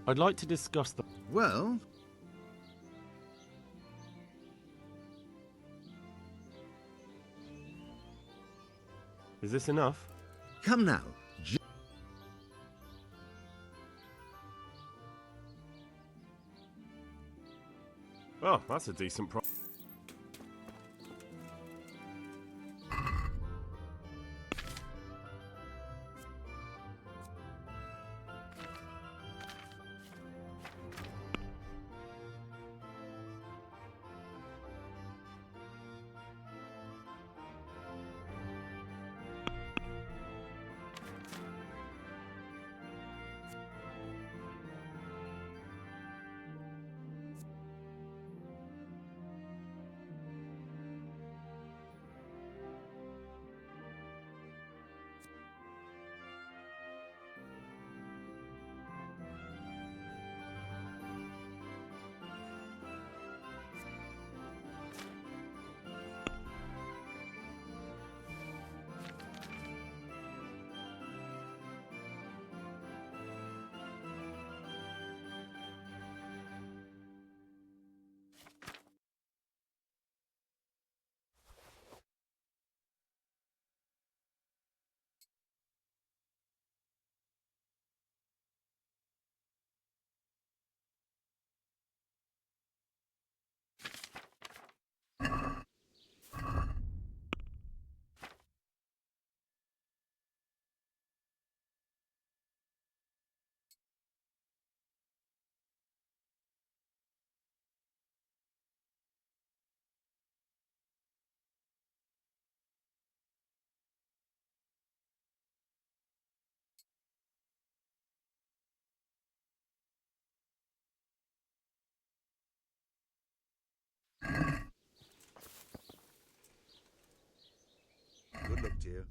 I'd like to discuss the... Well... Is this enough? Come now. Oh, that's a decent price. you.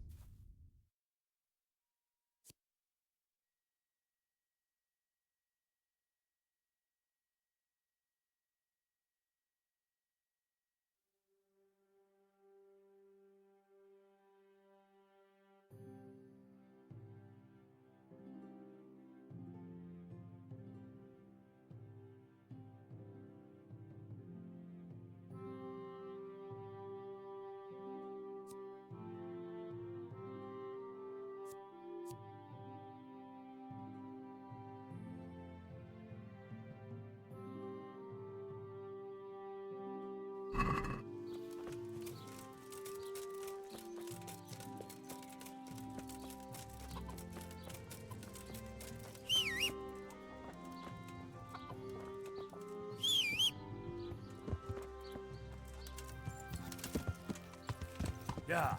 Yeah.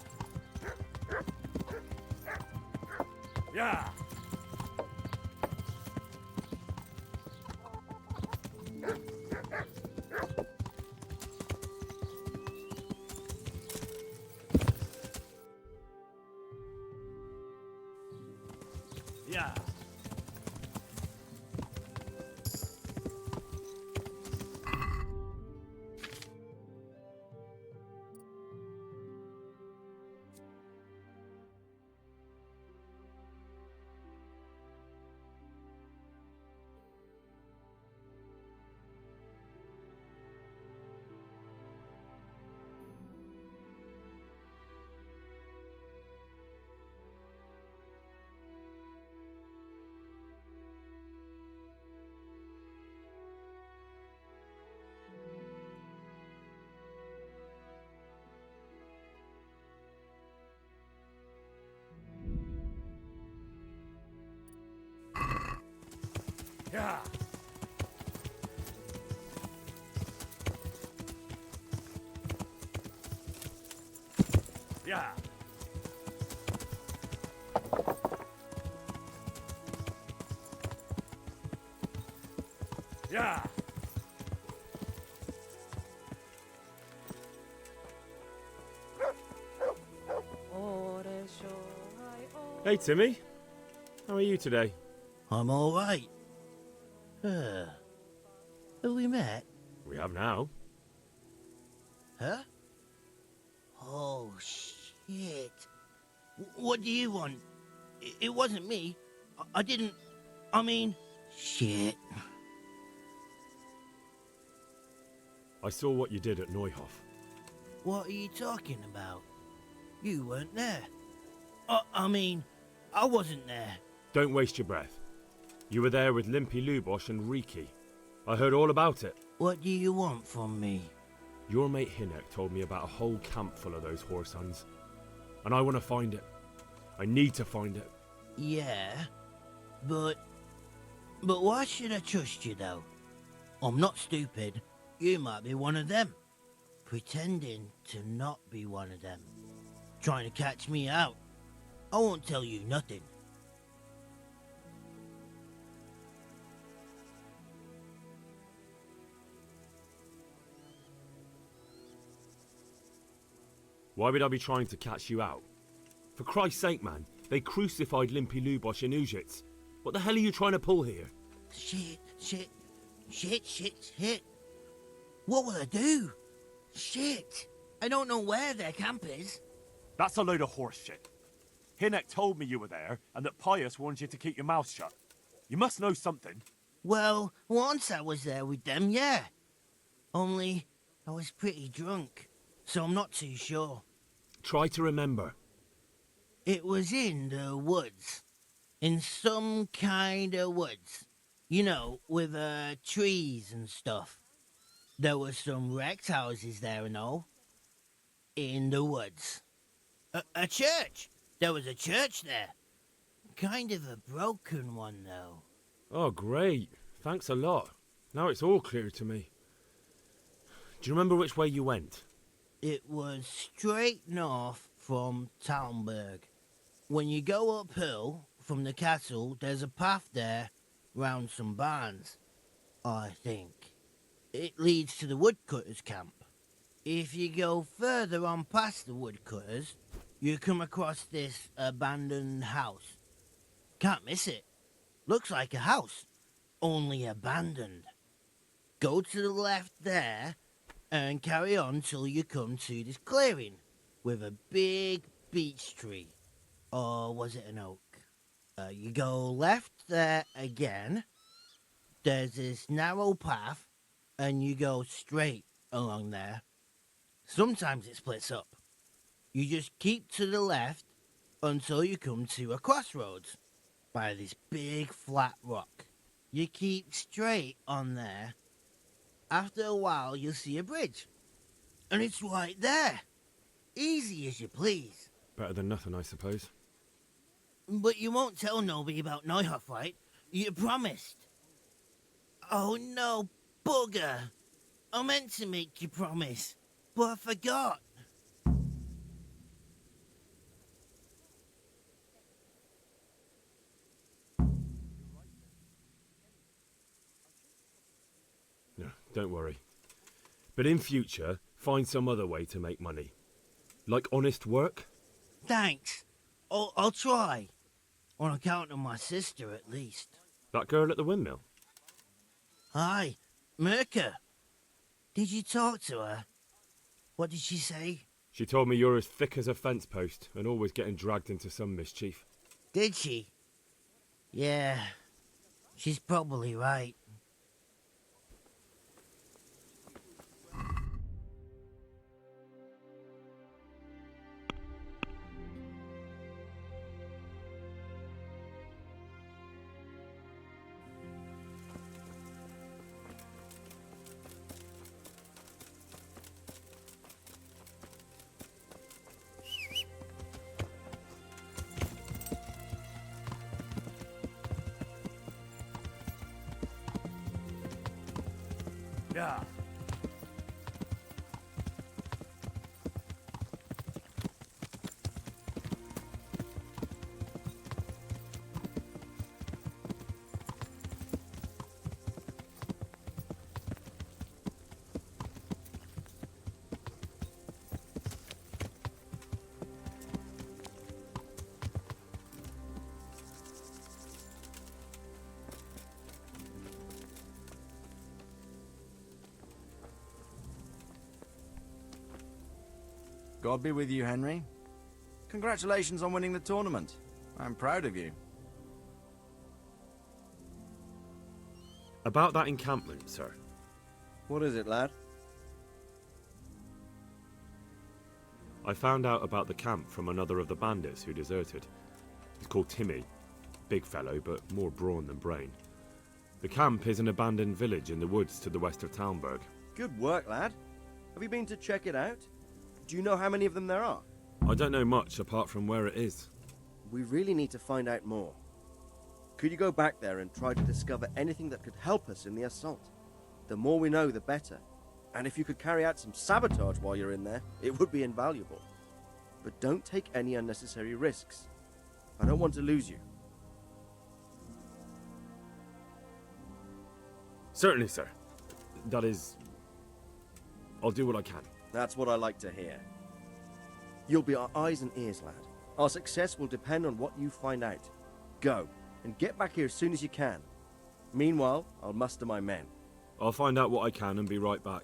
Yeah. Yeah. Yeah. Yeah. Yeah. Hey, Timmy. How are you today? I'm all right. Have we met? We have now. Huh? Oh, shit. What do you want? It wasn't me. I didn't... I mean... Shit. I saw what you did at Neuhof. What are you talking about? You weren't there. I mean, I wasn't there. Don't waste your breath. You were there with Limpy Lubosh and Riki. I heard all about it. What do you want from me? Your mate Hinek told me about a whole camp full of those horse huns. And I want to find it. I need to find it. Yeah, but why should I trust you, though? I'm not stupid. You might be one of them. Pretending to not be one of them. Trying to catch me out. I won't tell you nothing. Why would I be trying to catch you out? For Christ's sake, man, they crucified Limpy Lubosh in Ujits. What the hell are you trying to pull here? Shit. What will I do? Shit. I don't know where their camp is. That's a load of horse shit. Hinek told me you were there and that Pius warned you to keep your mouth shut. You must know something. Well, once I was there with them, yeah. Only, I was pretty drunk, so I'm not too sure. Try to remember. It was in the woods. In some kind of woods. You know, with trees and stuff. There were some wrecked houses there and all. In the woods. A church! There was a church there. Kind of a broken one, though. Oh, great. Thanks a lot. Now it's all clear to me. Do you remember which way you went? It was straight north from Talmberg. When you go uphill from the castle, there's a path there round some barns, I think. It leads to the woodcutters' camp. If you go further on past the woodcutters, you come across this abandoned house. Can't miss it. Looks like a house, only abandoned. Go to the left there and carry on till you come to this clearing with a big beech tree. Or was it an oak? You go left there again. There's this narrow path, and you go straight along there. Sometimes it splits up. You just keep to the left until you come to a crossroads by this big flat rock. You keep straight on there. After a while, you'll see a bridge. And it's right there. Easy as you please. Better than nothing, I suppose. But you won't tell nobody about Neuhoff, right? You promised. Oh no, bugger. I meant to make you promise, but I forgot. No, don't worry. But in future, find some other way to make money. Like honest work? Thanks. I'll try. On account of my sister, at least. That girl at the windmill? Hi, Mirka. Did you talk to her? What did she say? She told me you're as thick as a fence post and always getting dragged into some mischief. Did she? Yeah, she's probably right. Yeah. God be with you, Henry. Congratulations on winning the tournament. I'm proud of you. About that encampment, sir. What is it, lad? I found out about the camp from another of the bandits who deserted. He's called Timmy. Big fellow, but more brawn than brain. The camp is an abandoned village in the woods to the west of Talmberg. Good work, lad. Have you been to check it out? Do you know how many of them there are? I don't know much apart from where it is. We really need to find out more. Could you go back there and try to discover anything that could help us in the assault? The more we know, the better. And if you could carry out some sabotage while you're in there, it would be invaluable. But don't take any unnecessary risks. I don't want to lose you. Certainly, sir. That is... I'll do what I can. That's what I like to hear. You'll be our eyes and ears, lad. Our success will depend on what you find out. Go, and get back here as soon as you can. Meanwhile, I'll muster my men. I'll find out what I can and be right back.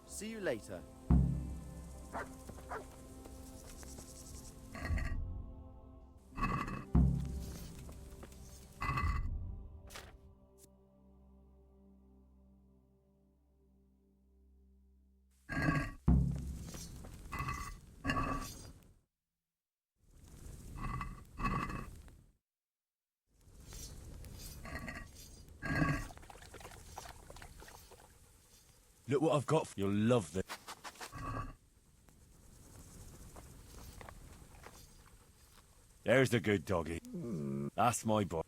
See you later. Look what I've got. You'll love this. There's the good doggy. That's my boy.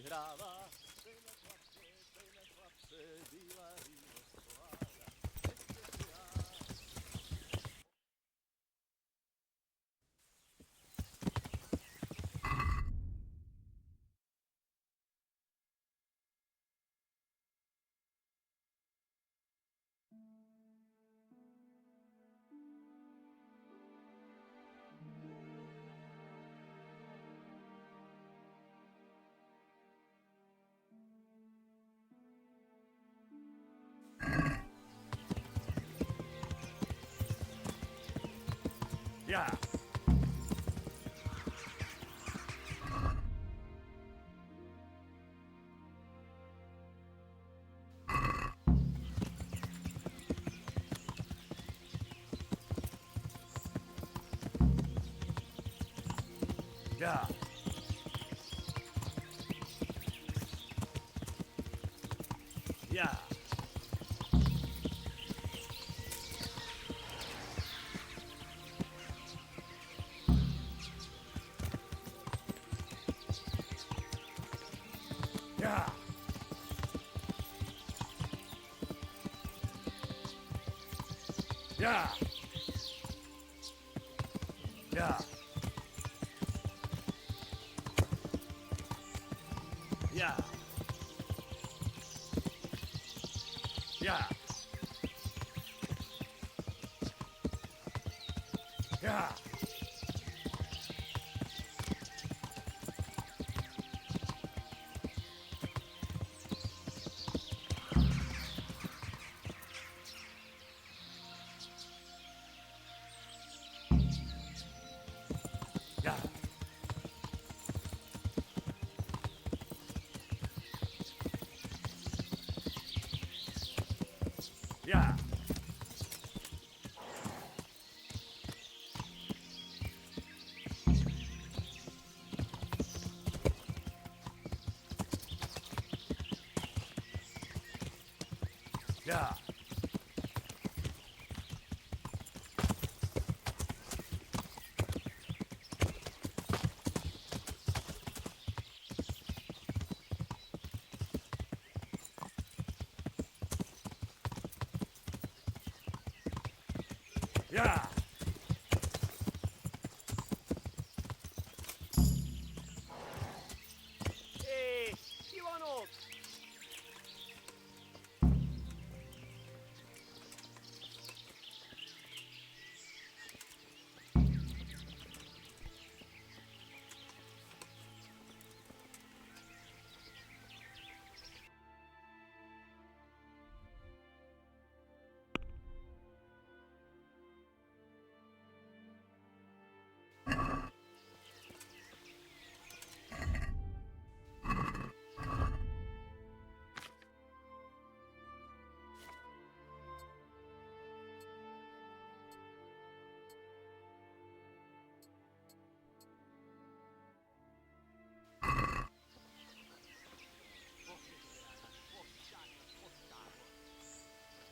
Yeah. Yeah. Yeah. Yeah. Yeah. Yeah. Yeah. Yeah. Yeah. Yeah. Yeah. Yeah. Yeah. Hey, you on hold?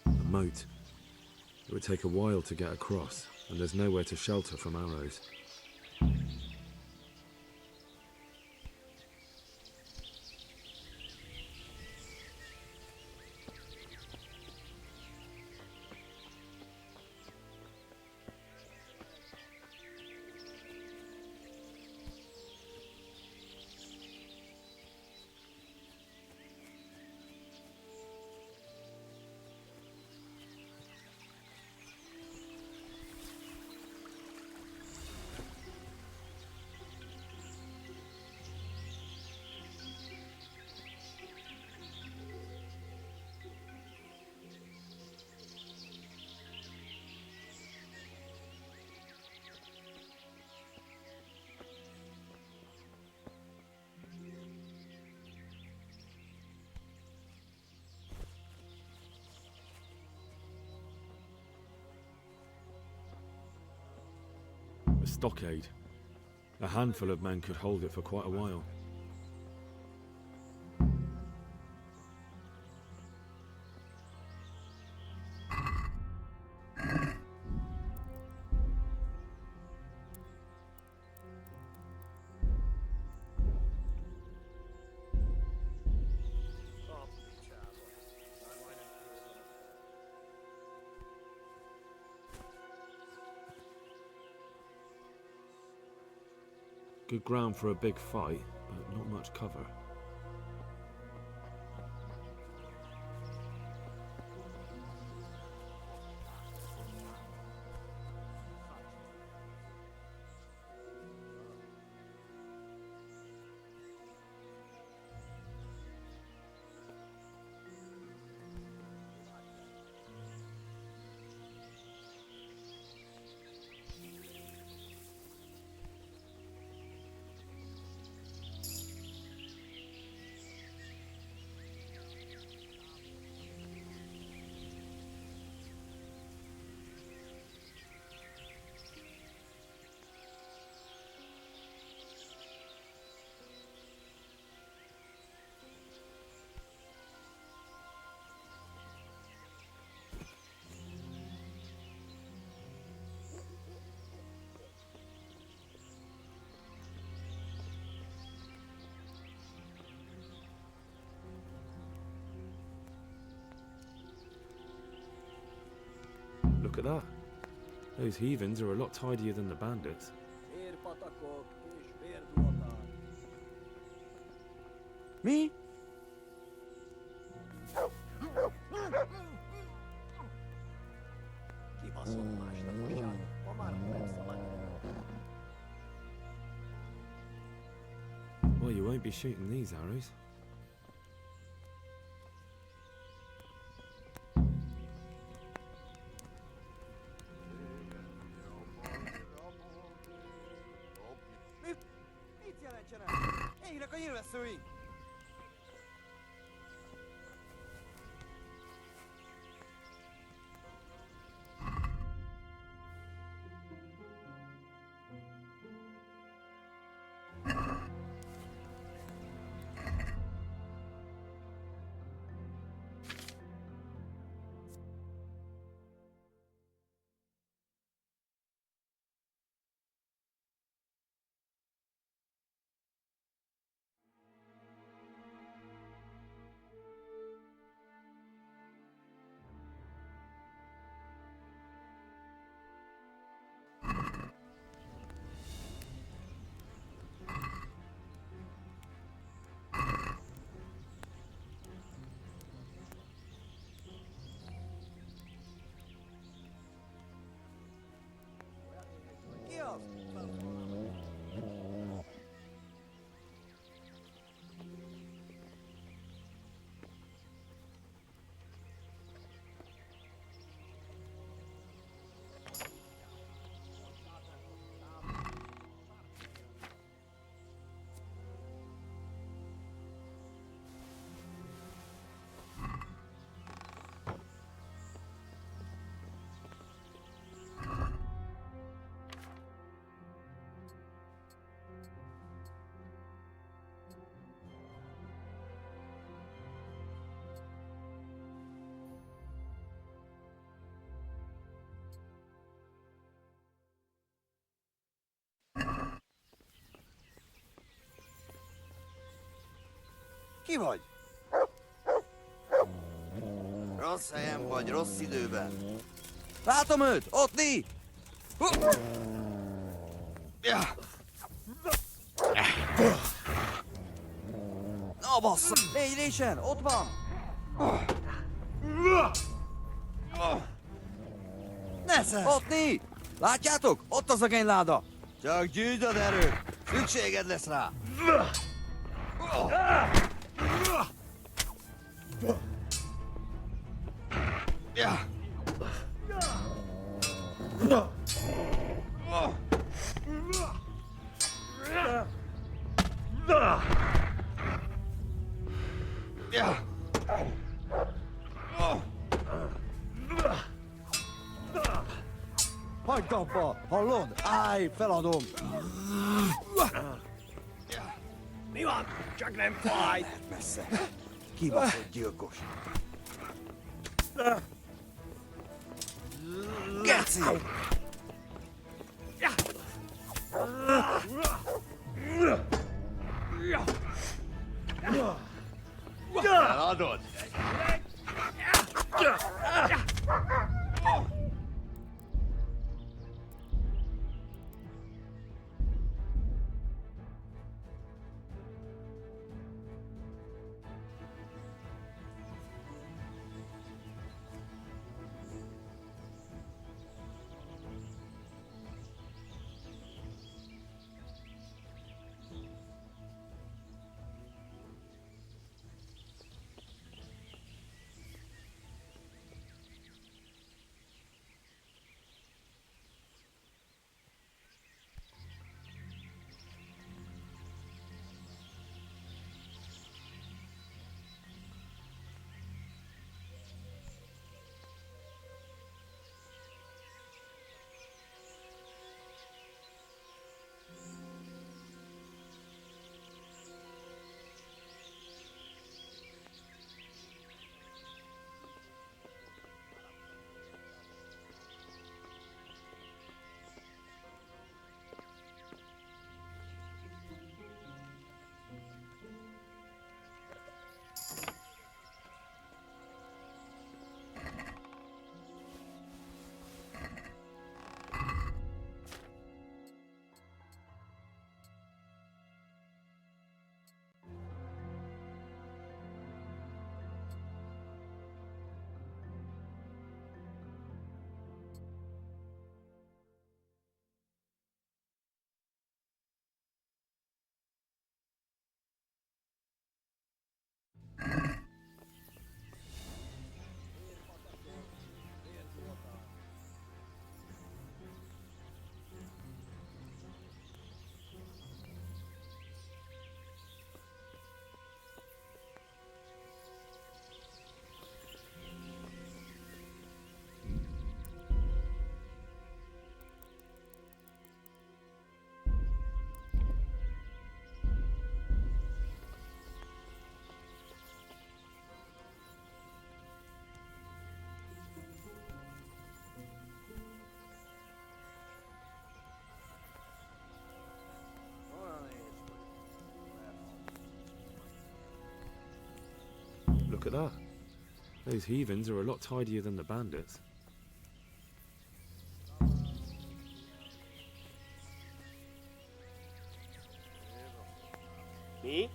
A moat. It would take a while to get across, and there's nowhere to shelter from arrows. A stockade. A handful of men could hold it for quite a while. Good ground for a big fight, but not much cover. Look at that. Those heathens are a lot tidier than the bandits. Mi? Well, you won't be shooting these arrows. Ki vagy? Rossz helyen vagy, rossz időben. Látom őt! Ott mi? Na bassza! Légy résen! Ott van! Nesze! Ott mi? Látjátok? Ott az agényláda! Csak gyűjtsd az erőt! Szükséged lesz rá! Hagyd abba! Hallod? Állj, feladom! Mi van? Csak nem fáj! Messze! Kibaszott gyilkos! Geci! Eladod! Look at that. Those heathens are a lot tidier than the bandits. Me?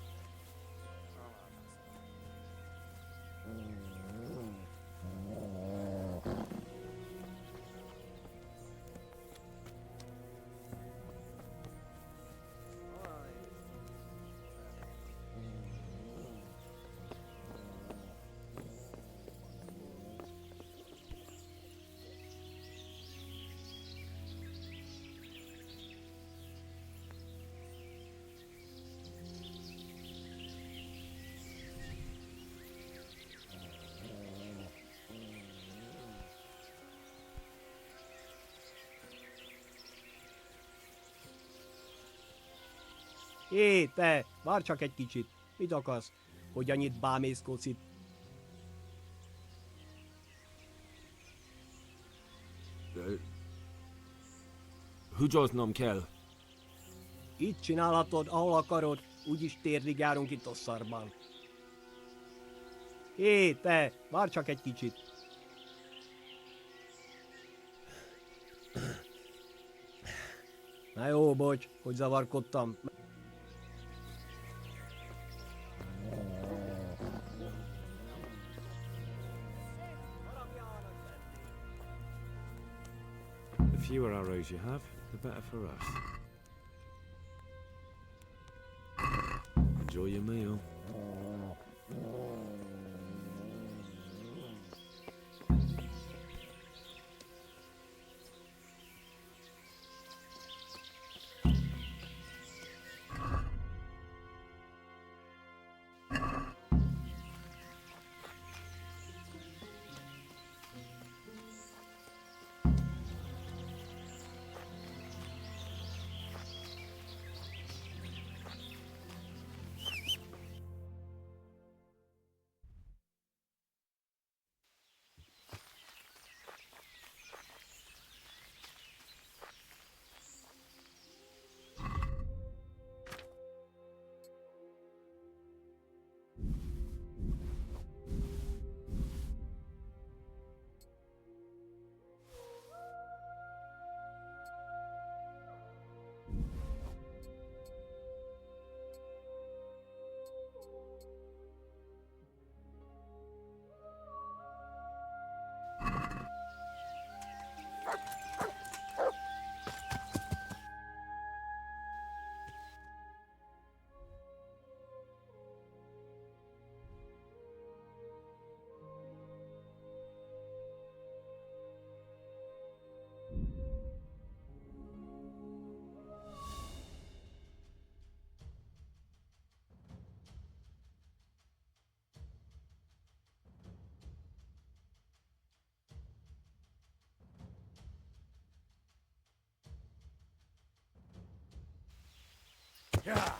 Hé, te! Várj csak egy kicsit. Mit akarsz? Hogy annyit bámészkodsz itt? Húgyoznom kell. Itt csinálhatod, ahol akarod, úgyis térdig járunk itt Osszarban. Hé, te! Várj csak egy kicsit. Na jó, bocs, hogy zavarkodtam. The fewer arrows you have, the better for us. Enjoy your meal. Yeah.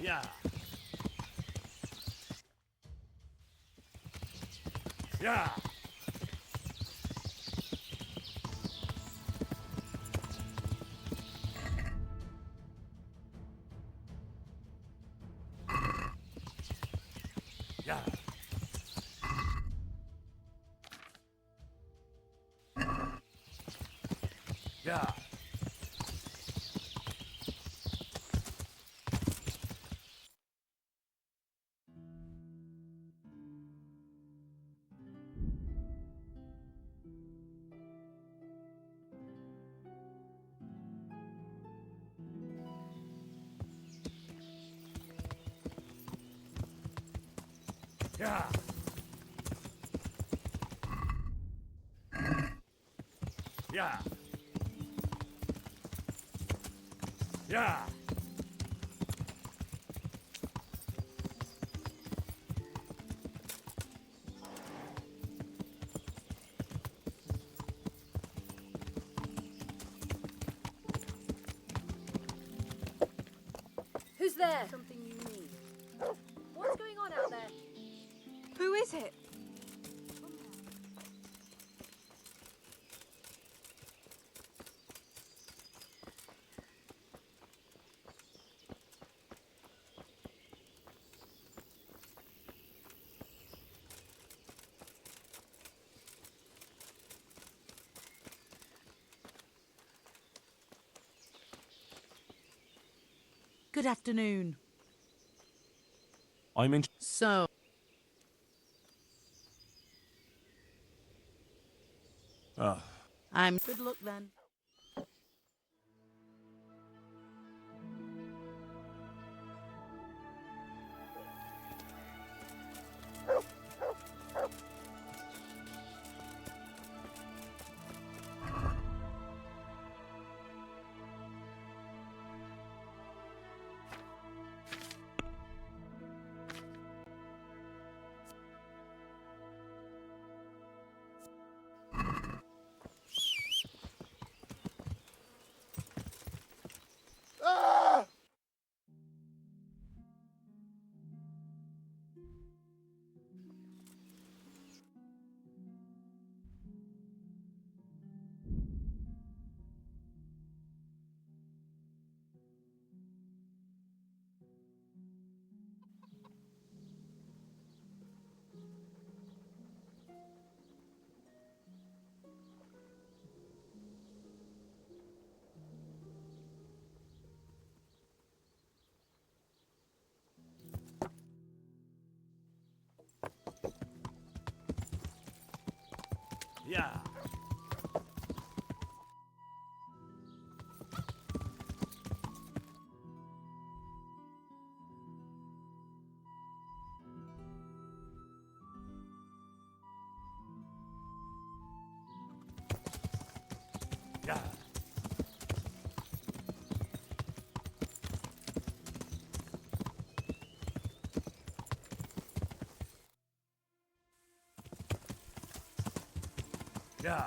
Yeah. Yeah. Yeah. Yeah. Yeah. Yeah. Yeah. Who's there? Something you need. What's going on out there? Who is it? Good afternoon. I'm in. So, I'm good luck then. Ah! Yeah. Yeah. Yeah.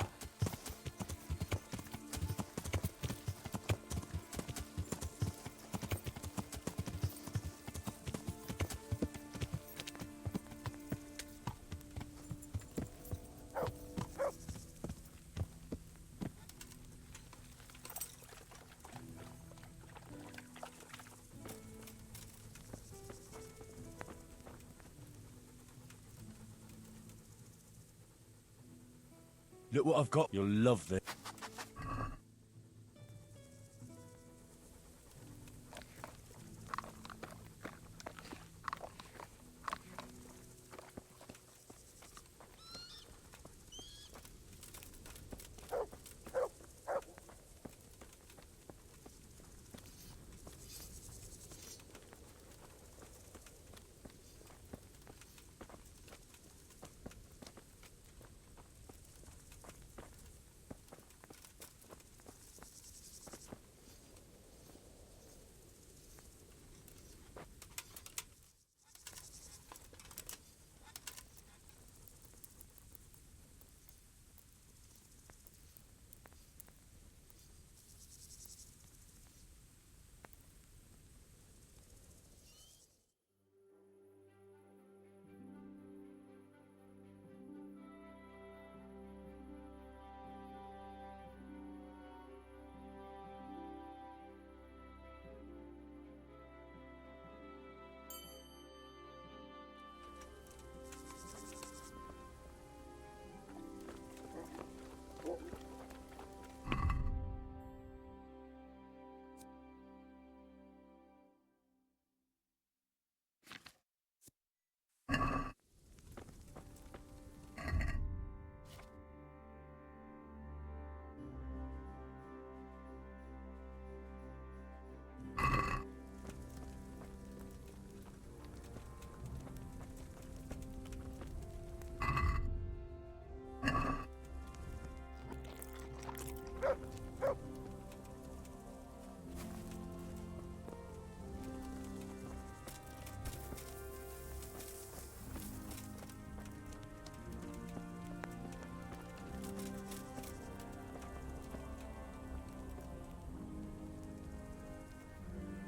Look what I've got. You'll love this.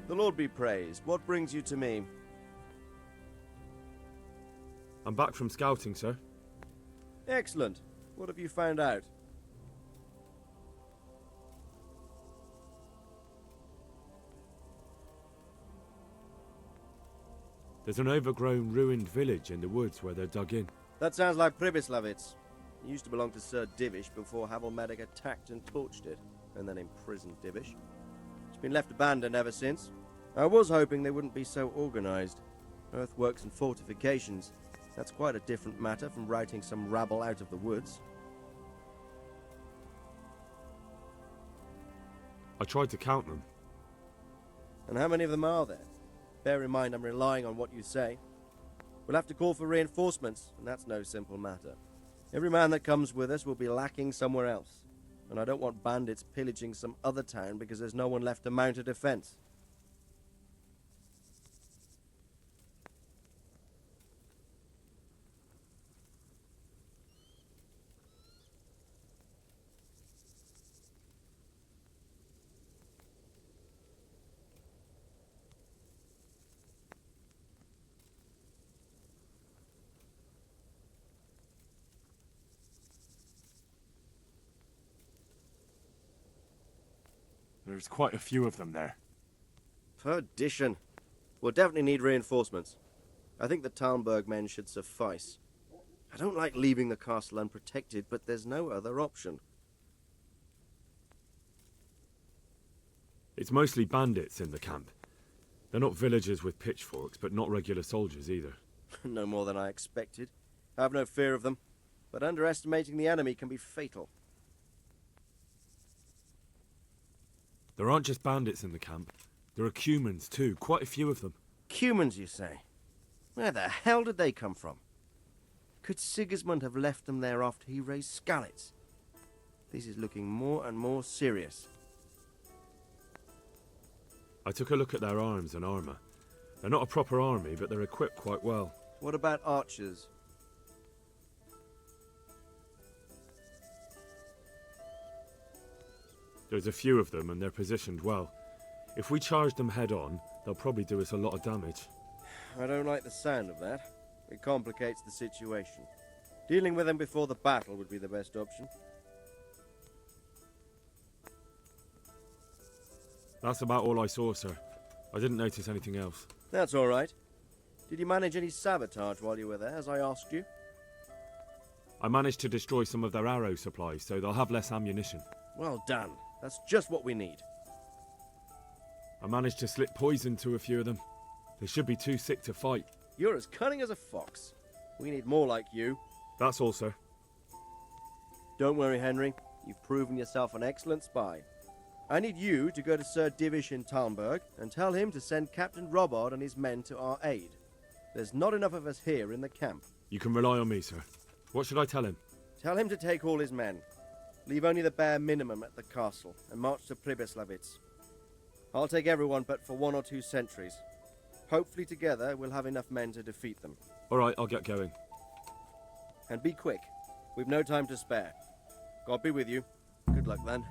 The Lord be praised. What brings you to me? I'm back from scouting, sir. Excellent. What have you found out? There's an overgrown, ruined village in the woods where they're dug in. That sounds like Pribyslavitz. It used to belong to Sir Divish before Havelmedic attacked and torched it, and then imprisoned Divish. It's been left abandoned ever since. I was hoping they wouldn't be so organized. Earthworks and fortifications. That's quite a different matter from routing some rabble out of the woods. I tried to count them. And how many of them are there? Bear in mind I'm relying on what you say. We'll have to call for reinforcements, and that's no simple matter. Every man that comes with us will be lacking somewhere else, and I don't want bandits pillaging some other town because there's no one left to mount a defense. There's quite a few of them there. Perdition. We'll definitely need reinforcements. I think the Talmberg men should suffice. I don't like leaving the castle unprotected, but there's no other option. It's mostly bandits in the camp. They're not villagers with pitchforks, but not regular soldiers either. No more than I expected. I have no fear of them, but underestimating the enemy can be fatal. There aren't just bandits in the camp. There are Cumans too, quite a few of them. Cumans, you say? Where the hell did they come from? Could Sigismund have left them there after he raised Skalitz? This is looking more and more serious. I took a look at their arms and armour. They're not a proper army, but they're equipped quite well. What about archers? There's a few of them, and they're positioned well. If we charge them head-on, they'll probably do us a lot of damage. I don't like the sound of that. It complicates the situation. Dealing with them before the battle would be the best option. That's about all I saw, sir. I didn't notice anything else. That's all right. Did you manage any sabotage while you were there, as I asked you? I managed to destroy some of their arrow supplies, so they'll have less ammunition. Well done. That's just what we need. I managed to slip poison to a few of them. They should be too sick to fight. You're as cunning as a fox. We need more like you. That's all, sir. Don't worry, Henry. You've proven yourself an excellent spy. I need you to go to Sir Divish in Talmberg and tell him to send Captain Robard and his men to our aid. There's not enough of us here in the camp. You can rely on me, sir. What should I tell him? Tell him to take all his men. Leave only the bare minimum at the castle and march to Pribyslavitz. I'll take everyone but for 1 or 2 sentries. Hopefully together we'll have enough men to defeat them. All right, I'll get going. And be quick. We've no time to spare. God be with you. Good luck then.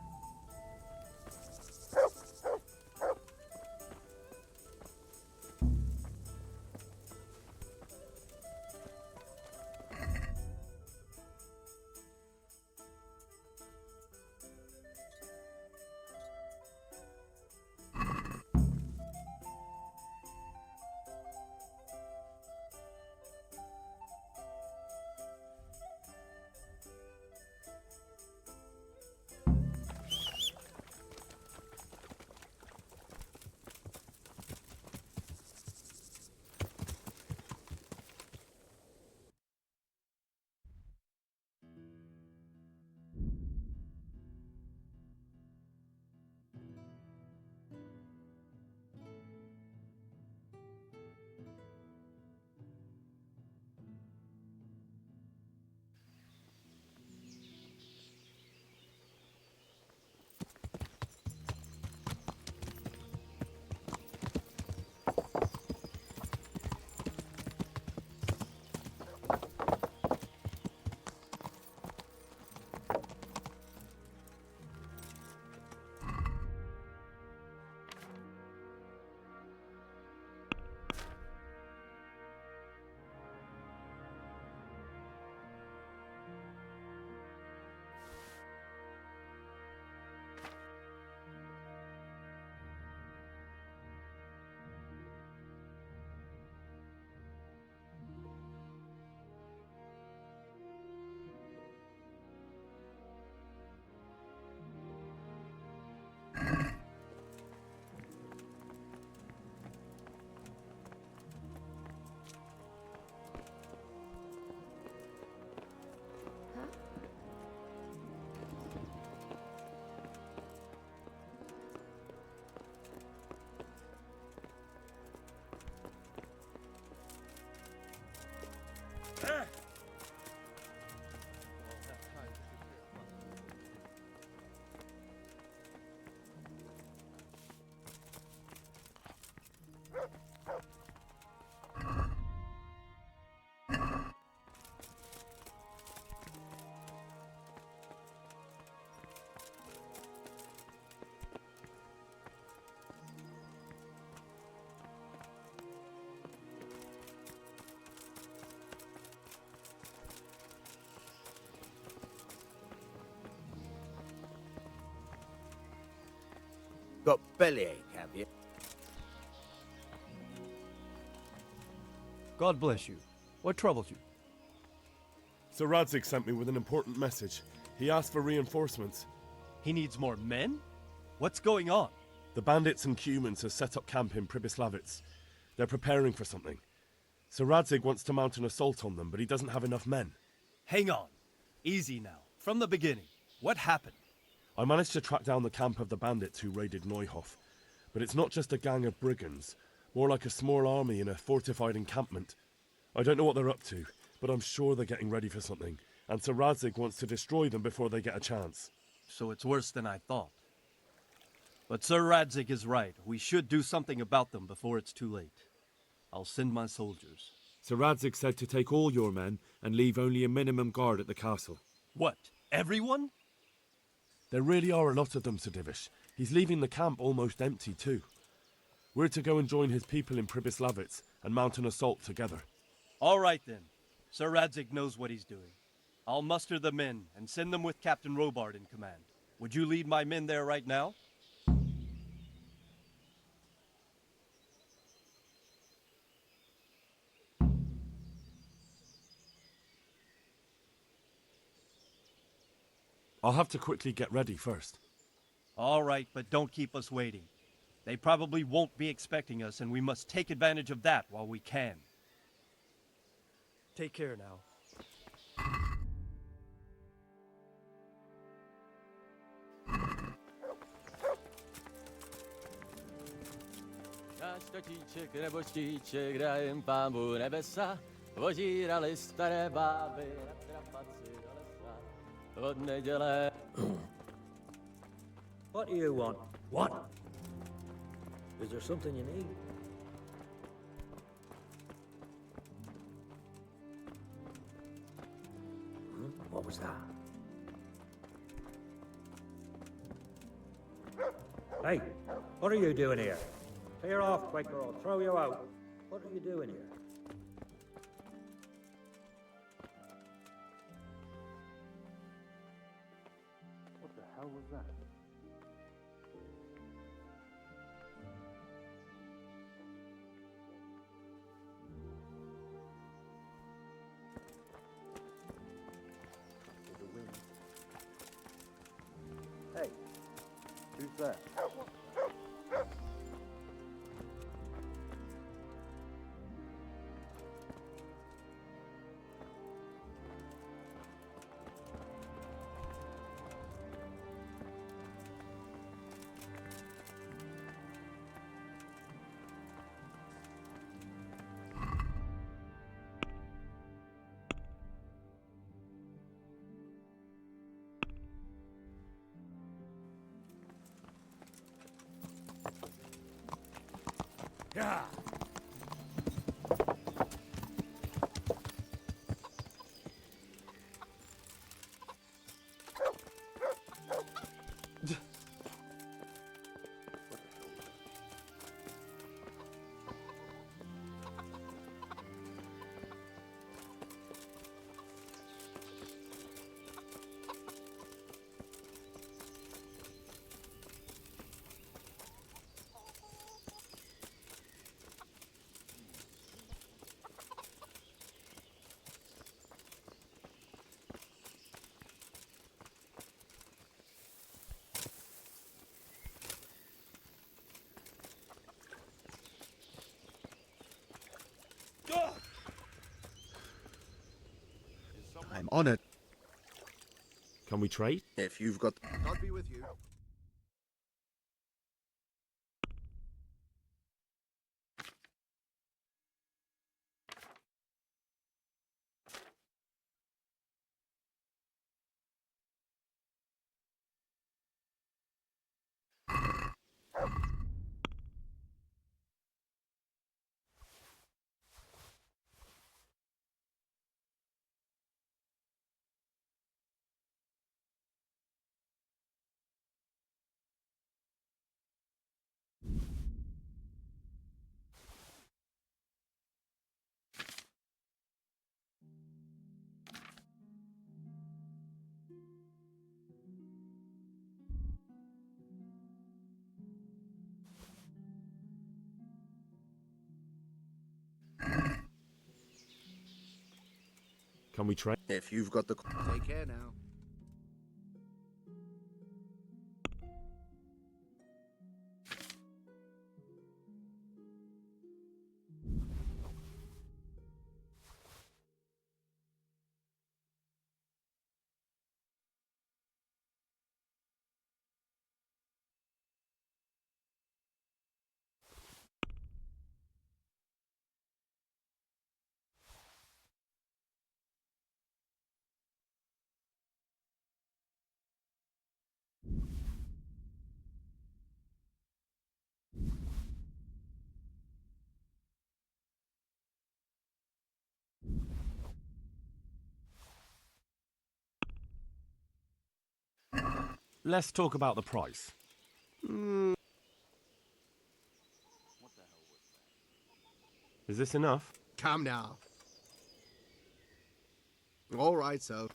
got bellyache, have you? God bless you. What troubles you? Sir Radzig sent me with an important message. He asked for reinforcements. He needs more men? What's going on? The bandits and humans have set up camp in Pribyslavitz. They're preparing for something. Sir Radzig wants to mount an assault on them, but he doesn't have enough men. Hang on. Easy now. From the beginning. What happened? I managed to track down the camp of the bandits who raided Neuhof. But it's not just a gang of brigands, more like a small army in a fortified encampment. I don't know what they're up to, but I'm sure they're getting ready for something, and Sir Radzig wants to destroy them before they get a chance. So it's worse than I thought. But Sir Radzig is right. We should do something about them before it's too late. I'll send my soldiers. Sir Radzig said to take all your men and leave only a minimum guard at the castle. What? Everyone? There really are a lot of them, Sir Divish. He's leaving the camp almost empty too. We're to go and join his people in Pribyslavitz and mount an assault together. All right then. Sir Radzig knows what he's doing. I'll muster the men and send them with Captain Robard in command. Would you lead my men there right now? I'll have to quickly get ready first. All right, but don't keep us waiting. They probably won't be expecting us, and we must take advantage of that while we can. Take care now. Štotíček nebo štíček, dajem Pámu nebesa, vodírali staré báby na trapaci do lesa od neděle. What do you want? What? Is there something you need? What was that? Hey, what are you doing here? Clear off quick or I'll throw you out. What are you doing here? What the hell was that? Hey, who's that? Yeah. I'm honored. Can we trade? If you've got... God be with you. Can we trade? If you've got the... Take care now. Let's talk about the price. Is this enough? Come now. All right, so...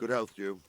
Good health, Jew.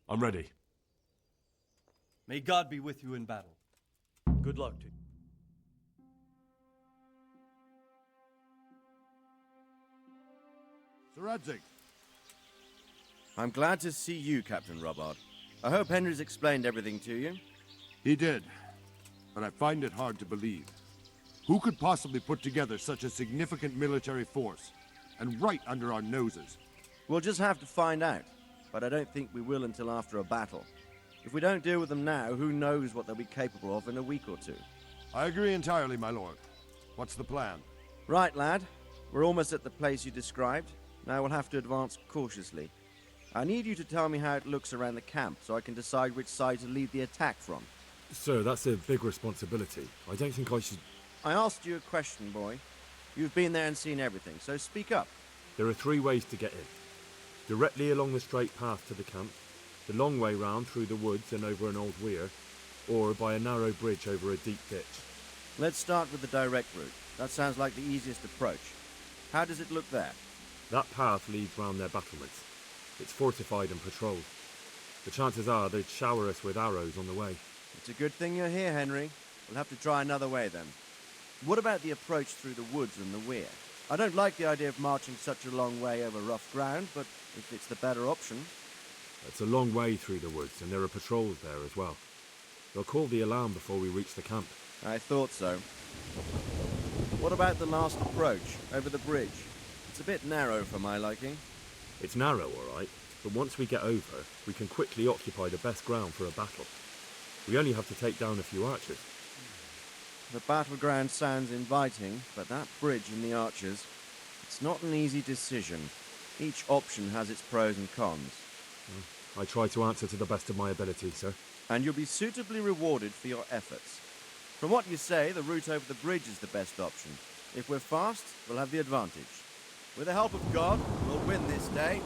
I'm ready. May God be with you in battle. Good luck to you. Sir Radzig. I'm glad to see you, Captain Robard. I hope Henry's explained everything to you. He did, but I find it hard to believe. Who could possibly put together such a significant military force, and right under our noses? We'll just have to find out, but I don't think we will until after a battle. If we don't deal with them now, who knows what they'll be capable of in a week or two. I agree entirely, my lord. What's the plan? Right, lad. We're almost at the place you described. Now we'll have to advance cautiously. I need you to tell me how it looks around the camp so I can decide which side to lead the attack from. Sir, that's a big responsibility. I don't think I should... I asked you a question, boy. You've been there and seen everything, so speak up. There are 3 ways to get in. Directly along the straight path to the camp, the long way round through the woods and over an old weir, or by a narrow bridge over a deep ditch. Let's start with the direct route. That sounds like the easiest approach. How does it look there? That path leads round their battlements. It's fortified and patrolled. The chances are they'd shower us with arrows on the way. It's a good thing you're here, Henry. We'll have to try another way then. What about the approach through the woods and the weir? I don't like the idea of marching such a long way over rough ground, but if it's the better option... It's a long way through the woods, and there are patrols there as well. They'll call the alarm before we reach the camp. I thought so. What about the last approach, over the bridge? It's a bit narrow for my liking. It's narrow, all right, but once we get over, we can quickly occupy the best ground for a battle. We only have to take down a few archers. The battleground sounds inviting, but that bridge and the archers, it's not an easy decision. Each option has its pros and cons. I try to answer to the best of my ability, sir. And you'll be suitably rewarded for your efforts. From what you say, the route over the bridge is the best option. If we're fast, we'll have the advantage. With the help of God, we'll win this day.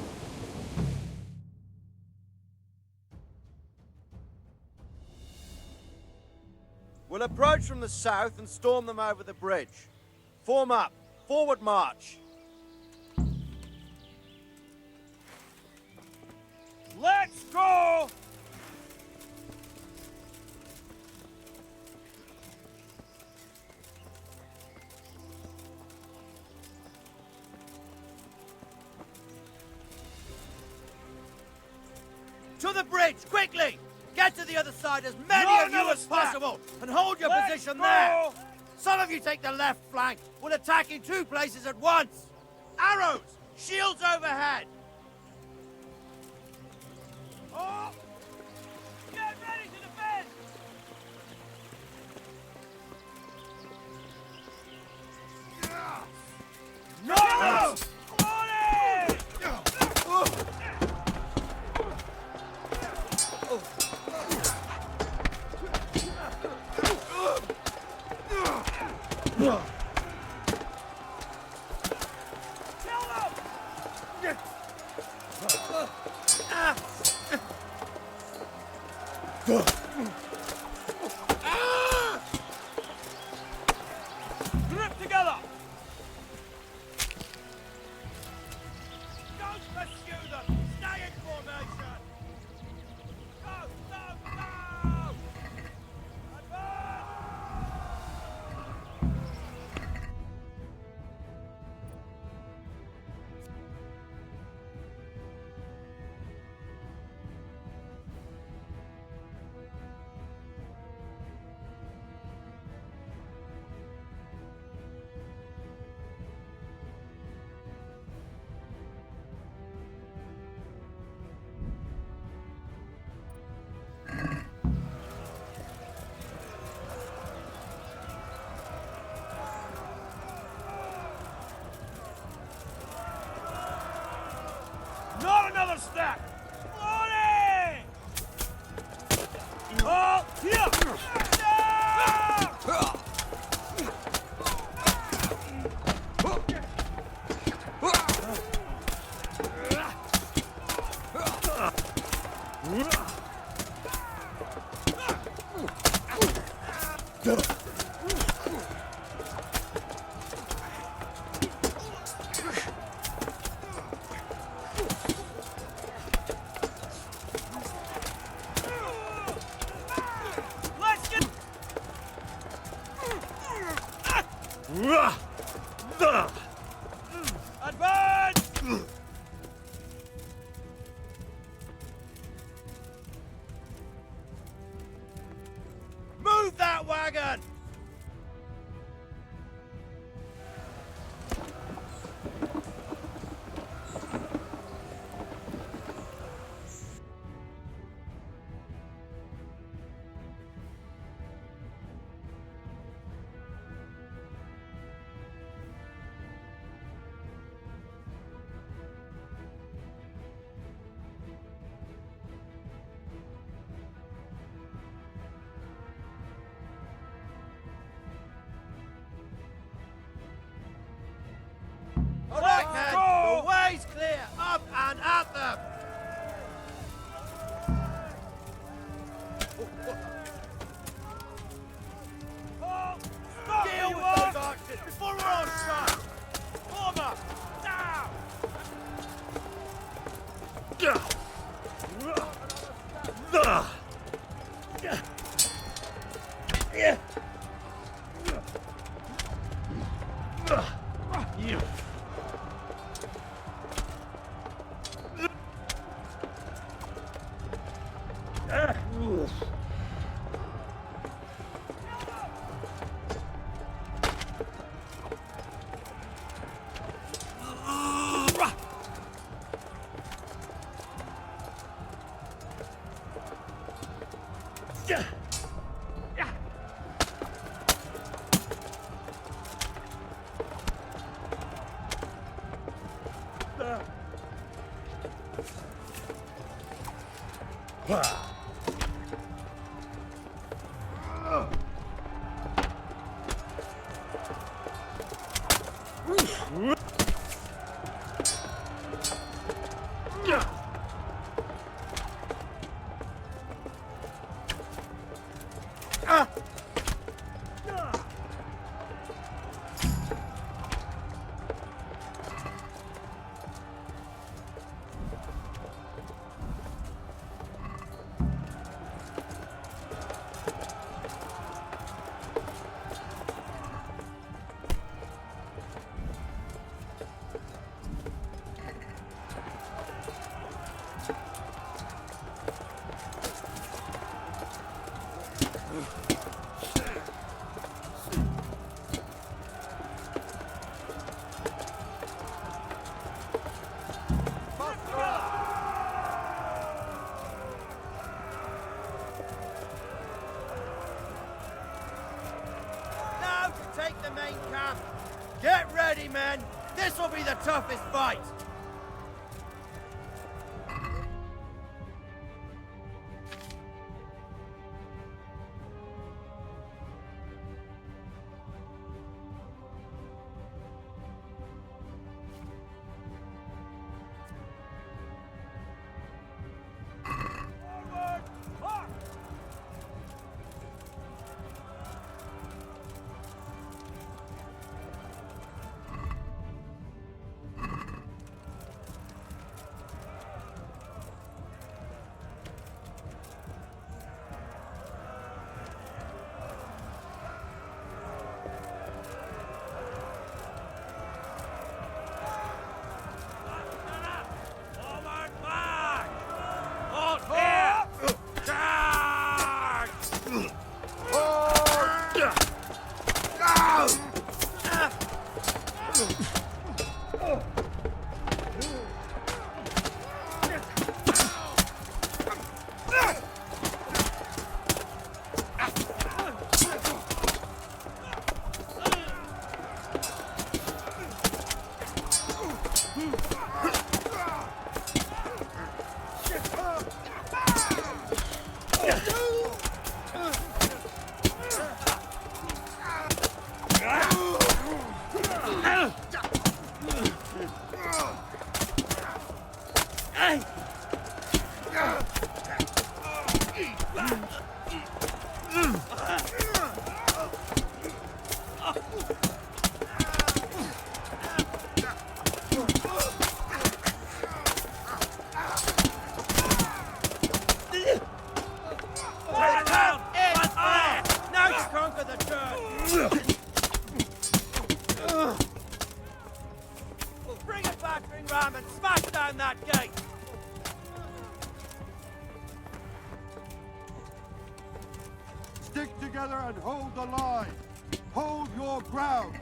We'll approach from the south and storm them over the bridge. Form up. Forward march. Let's go! To the bridge, quickly! Get to the other side, as many of you as possible, and hold your position there! Some of you take the left flank. We'll attack in 2 places at once! Arrows! Shields overhead! Oh! Get ready to defend! No! Grip together! Don't pursue them! Stay in formation! Go, go, go! Not another step! Loading! Oh, here! Advance! Move that wagon! All right, men, the way's clear. Up and at them. Stop Deal you with all those archers before we're all shot! Form up! Down! Now to take the main camp. Get ready, men. This will be the toughest fight. battering ram and smash down that gate! Stick together and hold the line. Hold your ground.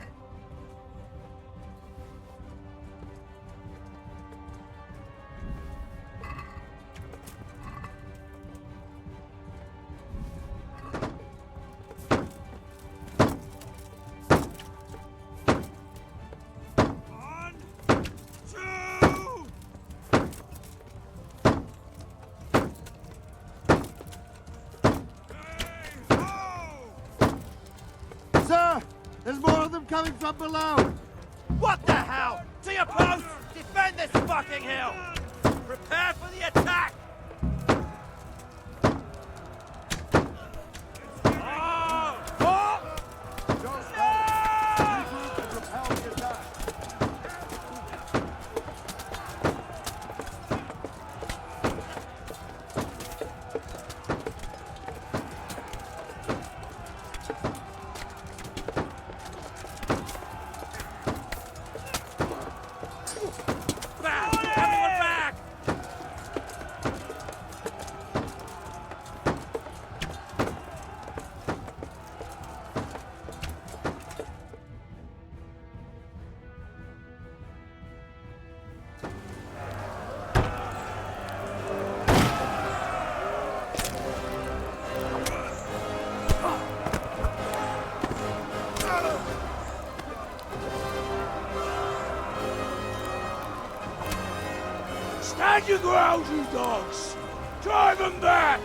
Sir, there's more of them coming from below. What the hell? To your post! Defend this fucking hill! Prepare for the attack! Stand your ground, you dogs! Drive them back!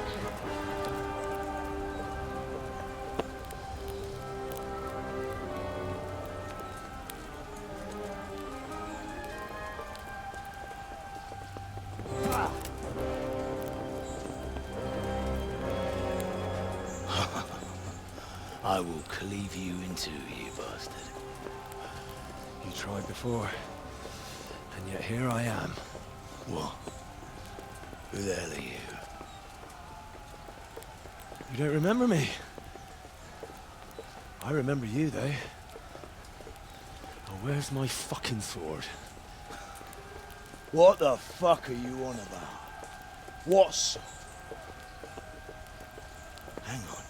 I will cleave you in two, you bastard. You tried before, and yet here I am. What? Who the hell are you? You don't remember me? I remember you, though. Oh, where's my fucking sword? What the fuck are you on about? What's... Hang on.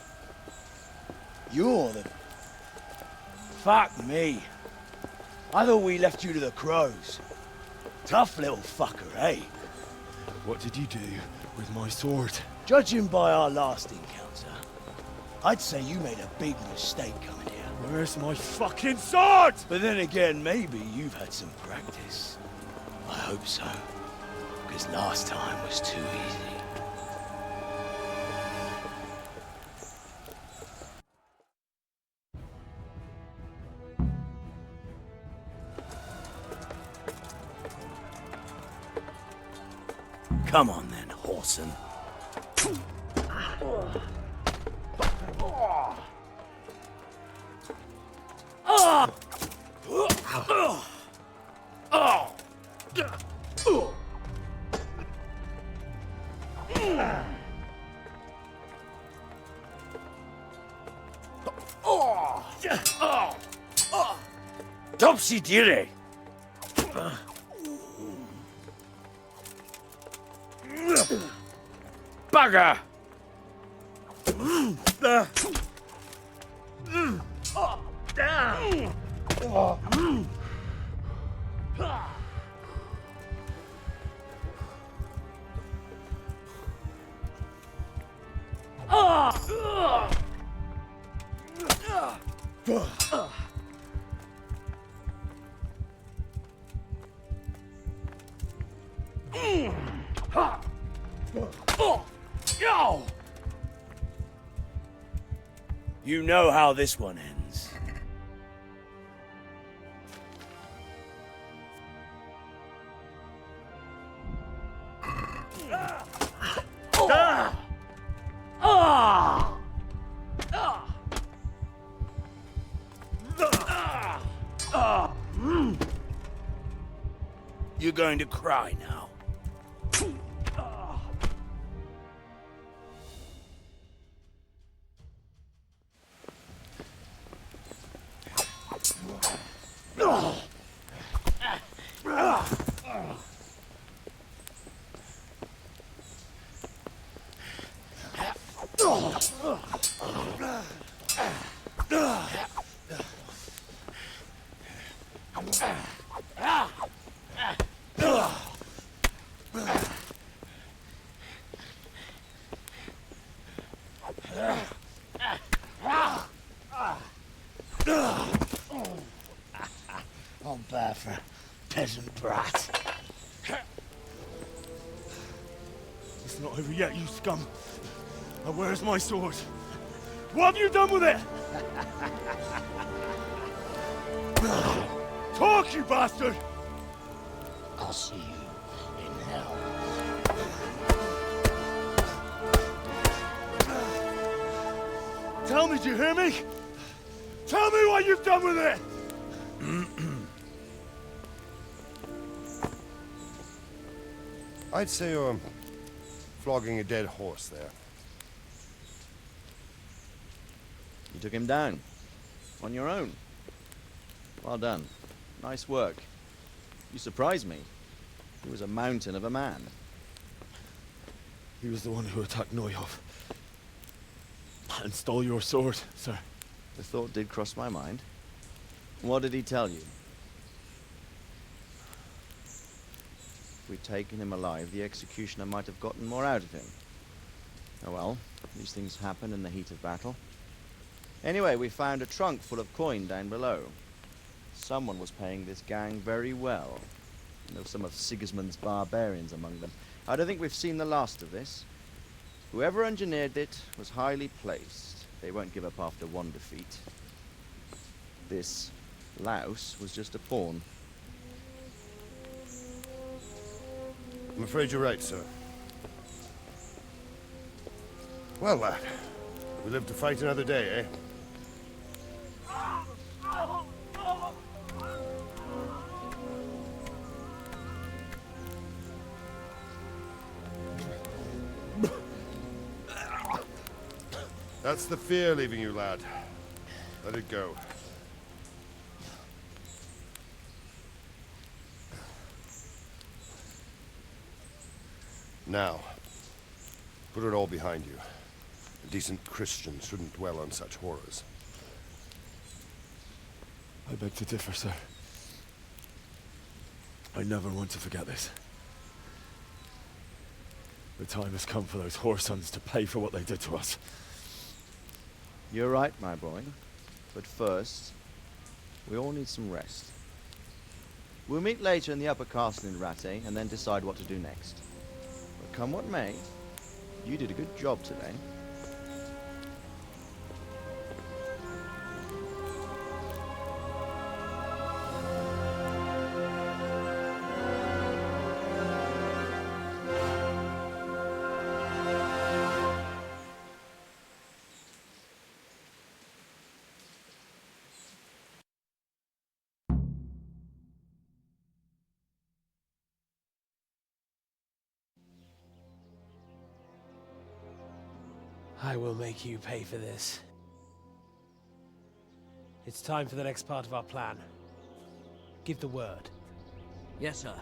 You're the... Fuck me. I thought we left you to the crows. Tough little fucker, eh? What did you do with my sword? Judging by our last encounter, I'd say you made a big mistake coming here. Where's my fucking sword? But then again, maybe you've had some practice. I hope so. Because last time was too easy. Come on then, Horson. Topsy dire. Bugger! You know how this one ends. You're going to cry now. peasant brat. It's not over yet, you scum. Now where's my sword? What have you done with it? Talk, you bastard! I'll see you in hell. Tell me, do you hear me? Tell me what you've done with it! I'd say you're flogging a dead horse there. You took him down. On your own. Well done. Nice work. You surprised me. He was a mountain of a man. He was the one who attacked Neuhoff. And stole your sword, sir. The thought did cross my mind. What did he tell you? If we'd taken him alive, the executioner might have gotten more out of him. Oh well, these things happen in the heat of battle. Anyway, we found a trunk full of coin down below. Someone was paying this gang very well. There were some of Sigismund's barbarians among them. I don't think we've seen the last of this. Whoever engineered it was highly placed. They won't give up after one defeat. This louse was just a pawn. I'm afraid you're right, sir. Well, lad, we live to fight another day, eh? That's the fear leaving you, lad. Let it go. Now, put it all behind you. A decent Christian shouldn't dwell on such horrors. I beg to differ, sir. I never want to forget this. The time has come for those whoresons to pay for what they did to us. You're right, my boy. But first, we all need some rest. We'll meet later in the upper castle in Rattay and then decide what to do next. But come what may, you did a good job today. I will make you pay for this. It's time for the next part of our plan. Give the word. Yes, sir.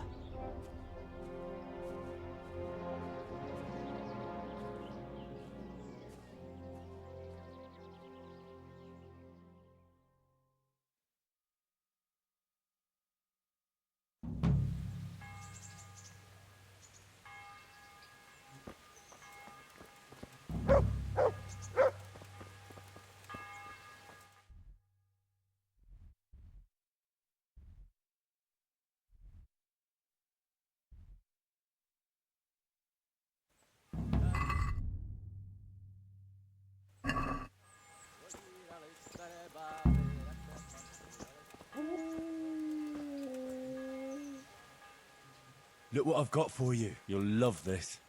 Look what I've got for you. You'll love this.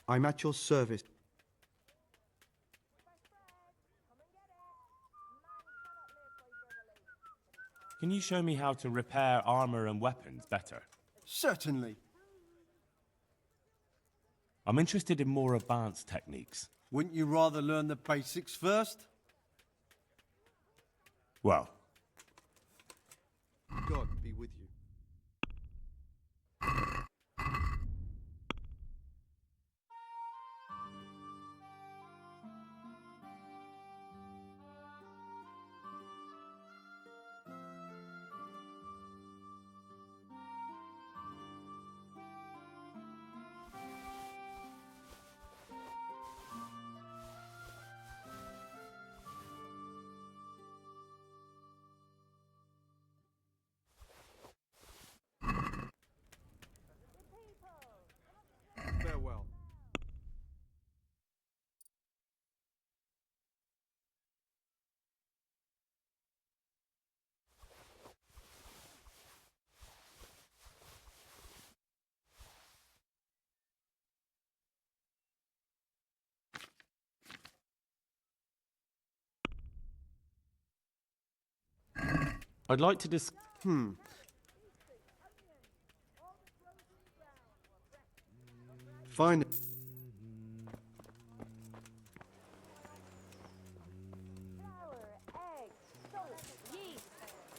I'm at your service. Can you show me how to repair armor and weapons better? Certainly. I'm interested in more advanced techniques. Wouldn't you rather learn the basics first? Well, God be with you. Farewell. I'd like to Fine. Yeast.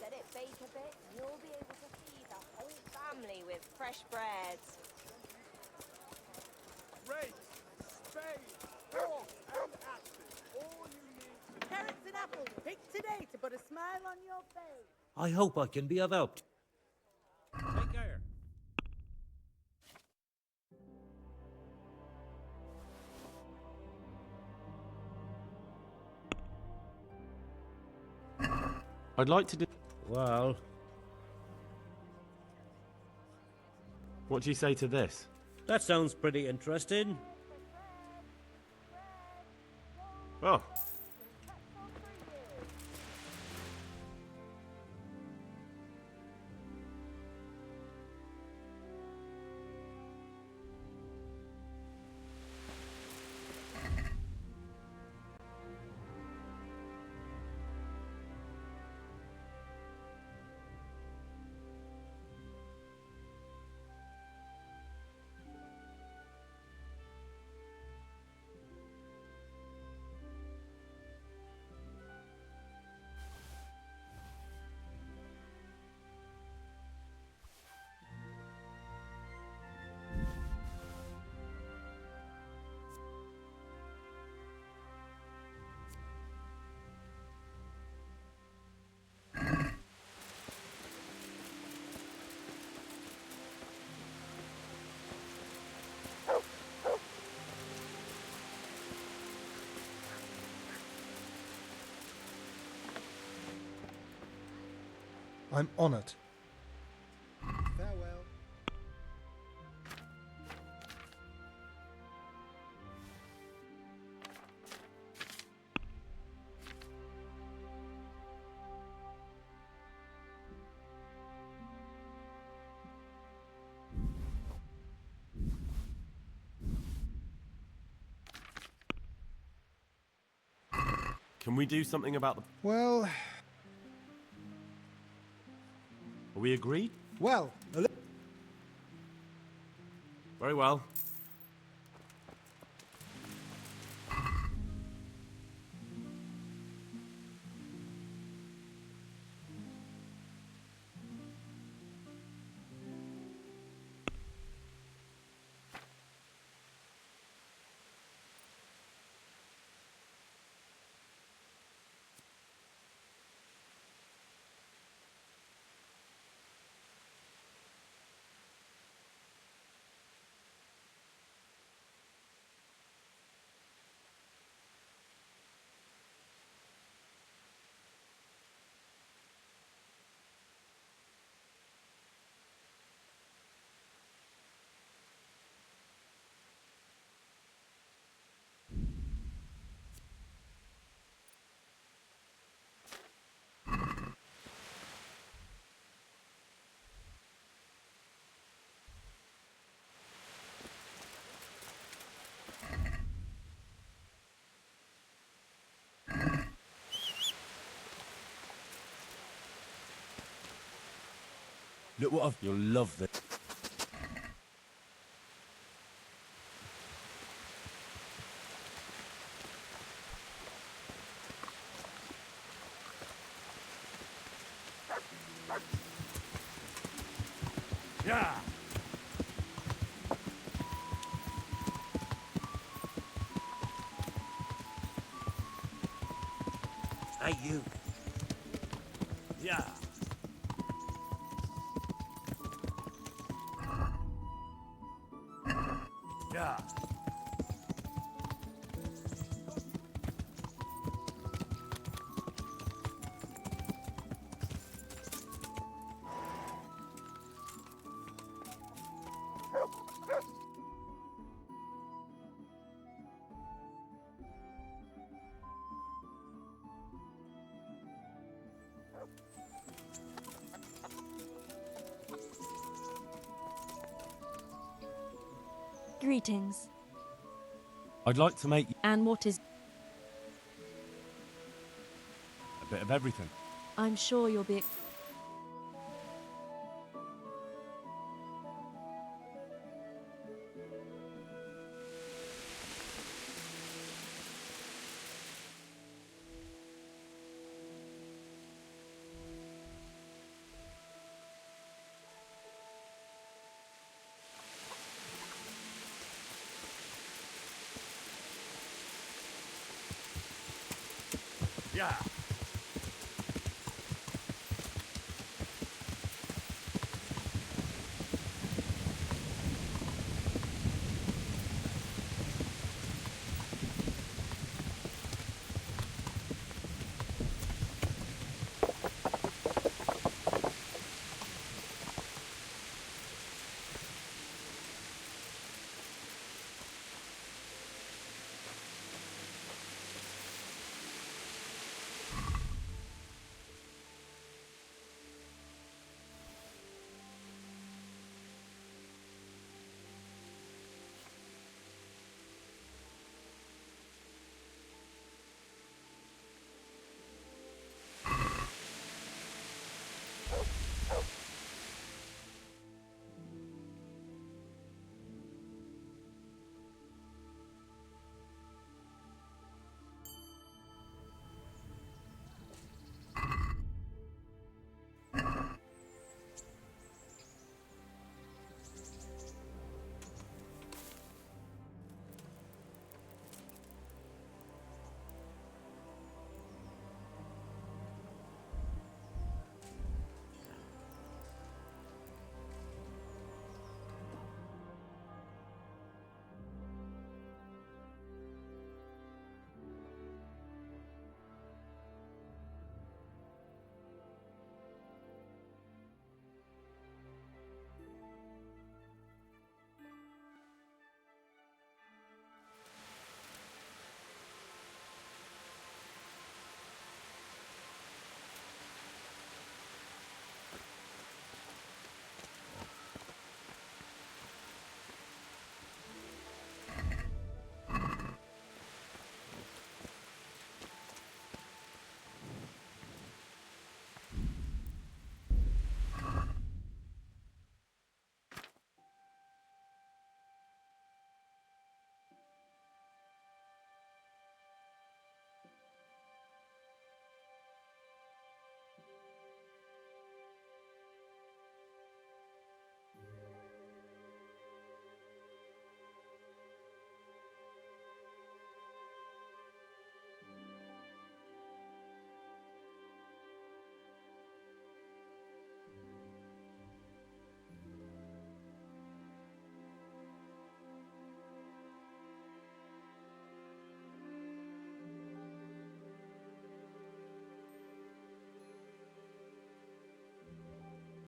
Let it bake a bit, and you'll be able to feed the whole family with fresh bread. Race, spade, fork, and axes. All you need. Carrots and apples picked today to put a smile on your face. I hope I can be of help. Take care. I'd like to Well, what do you say to this? that sounds pretty interesting. Oh. I'm honored. Farewell. Can we do something about the... Well, Are we agreed? well, Very well. Look what I've... You'll love this. Yeah. Hey, you. Yeah. Yeah. Greetings. I'd like to make And what is... a bit of everything. I'm sure you'll be... Yeah.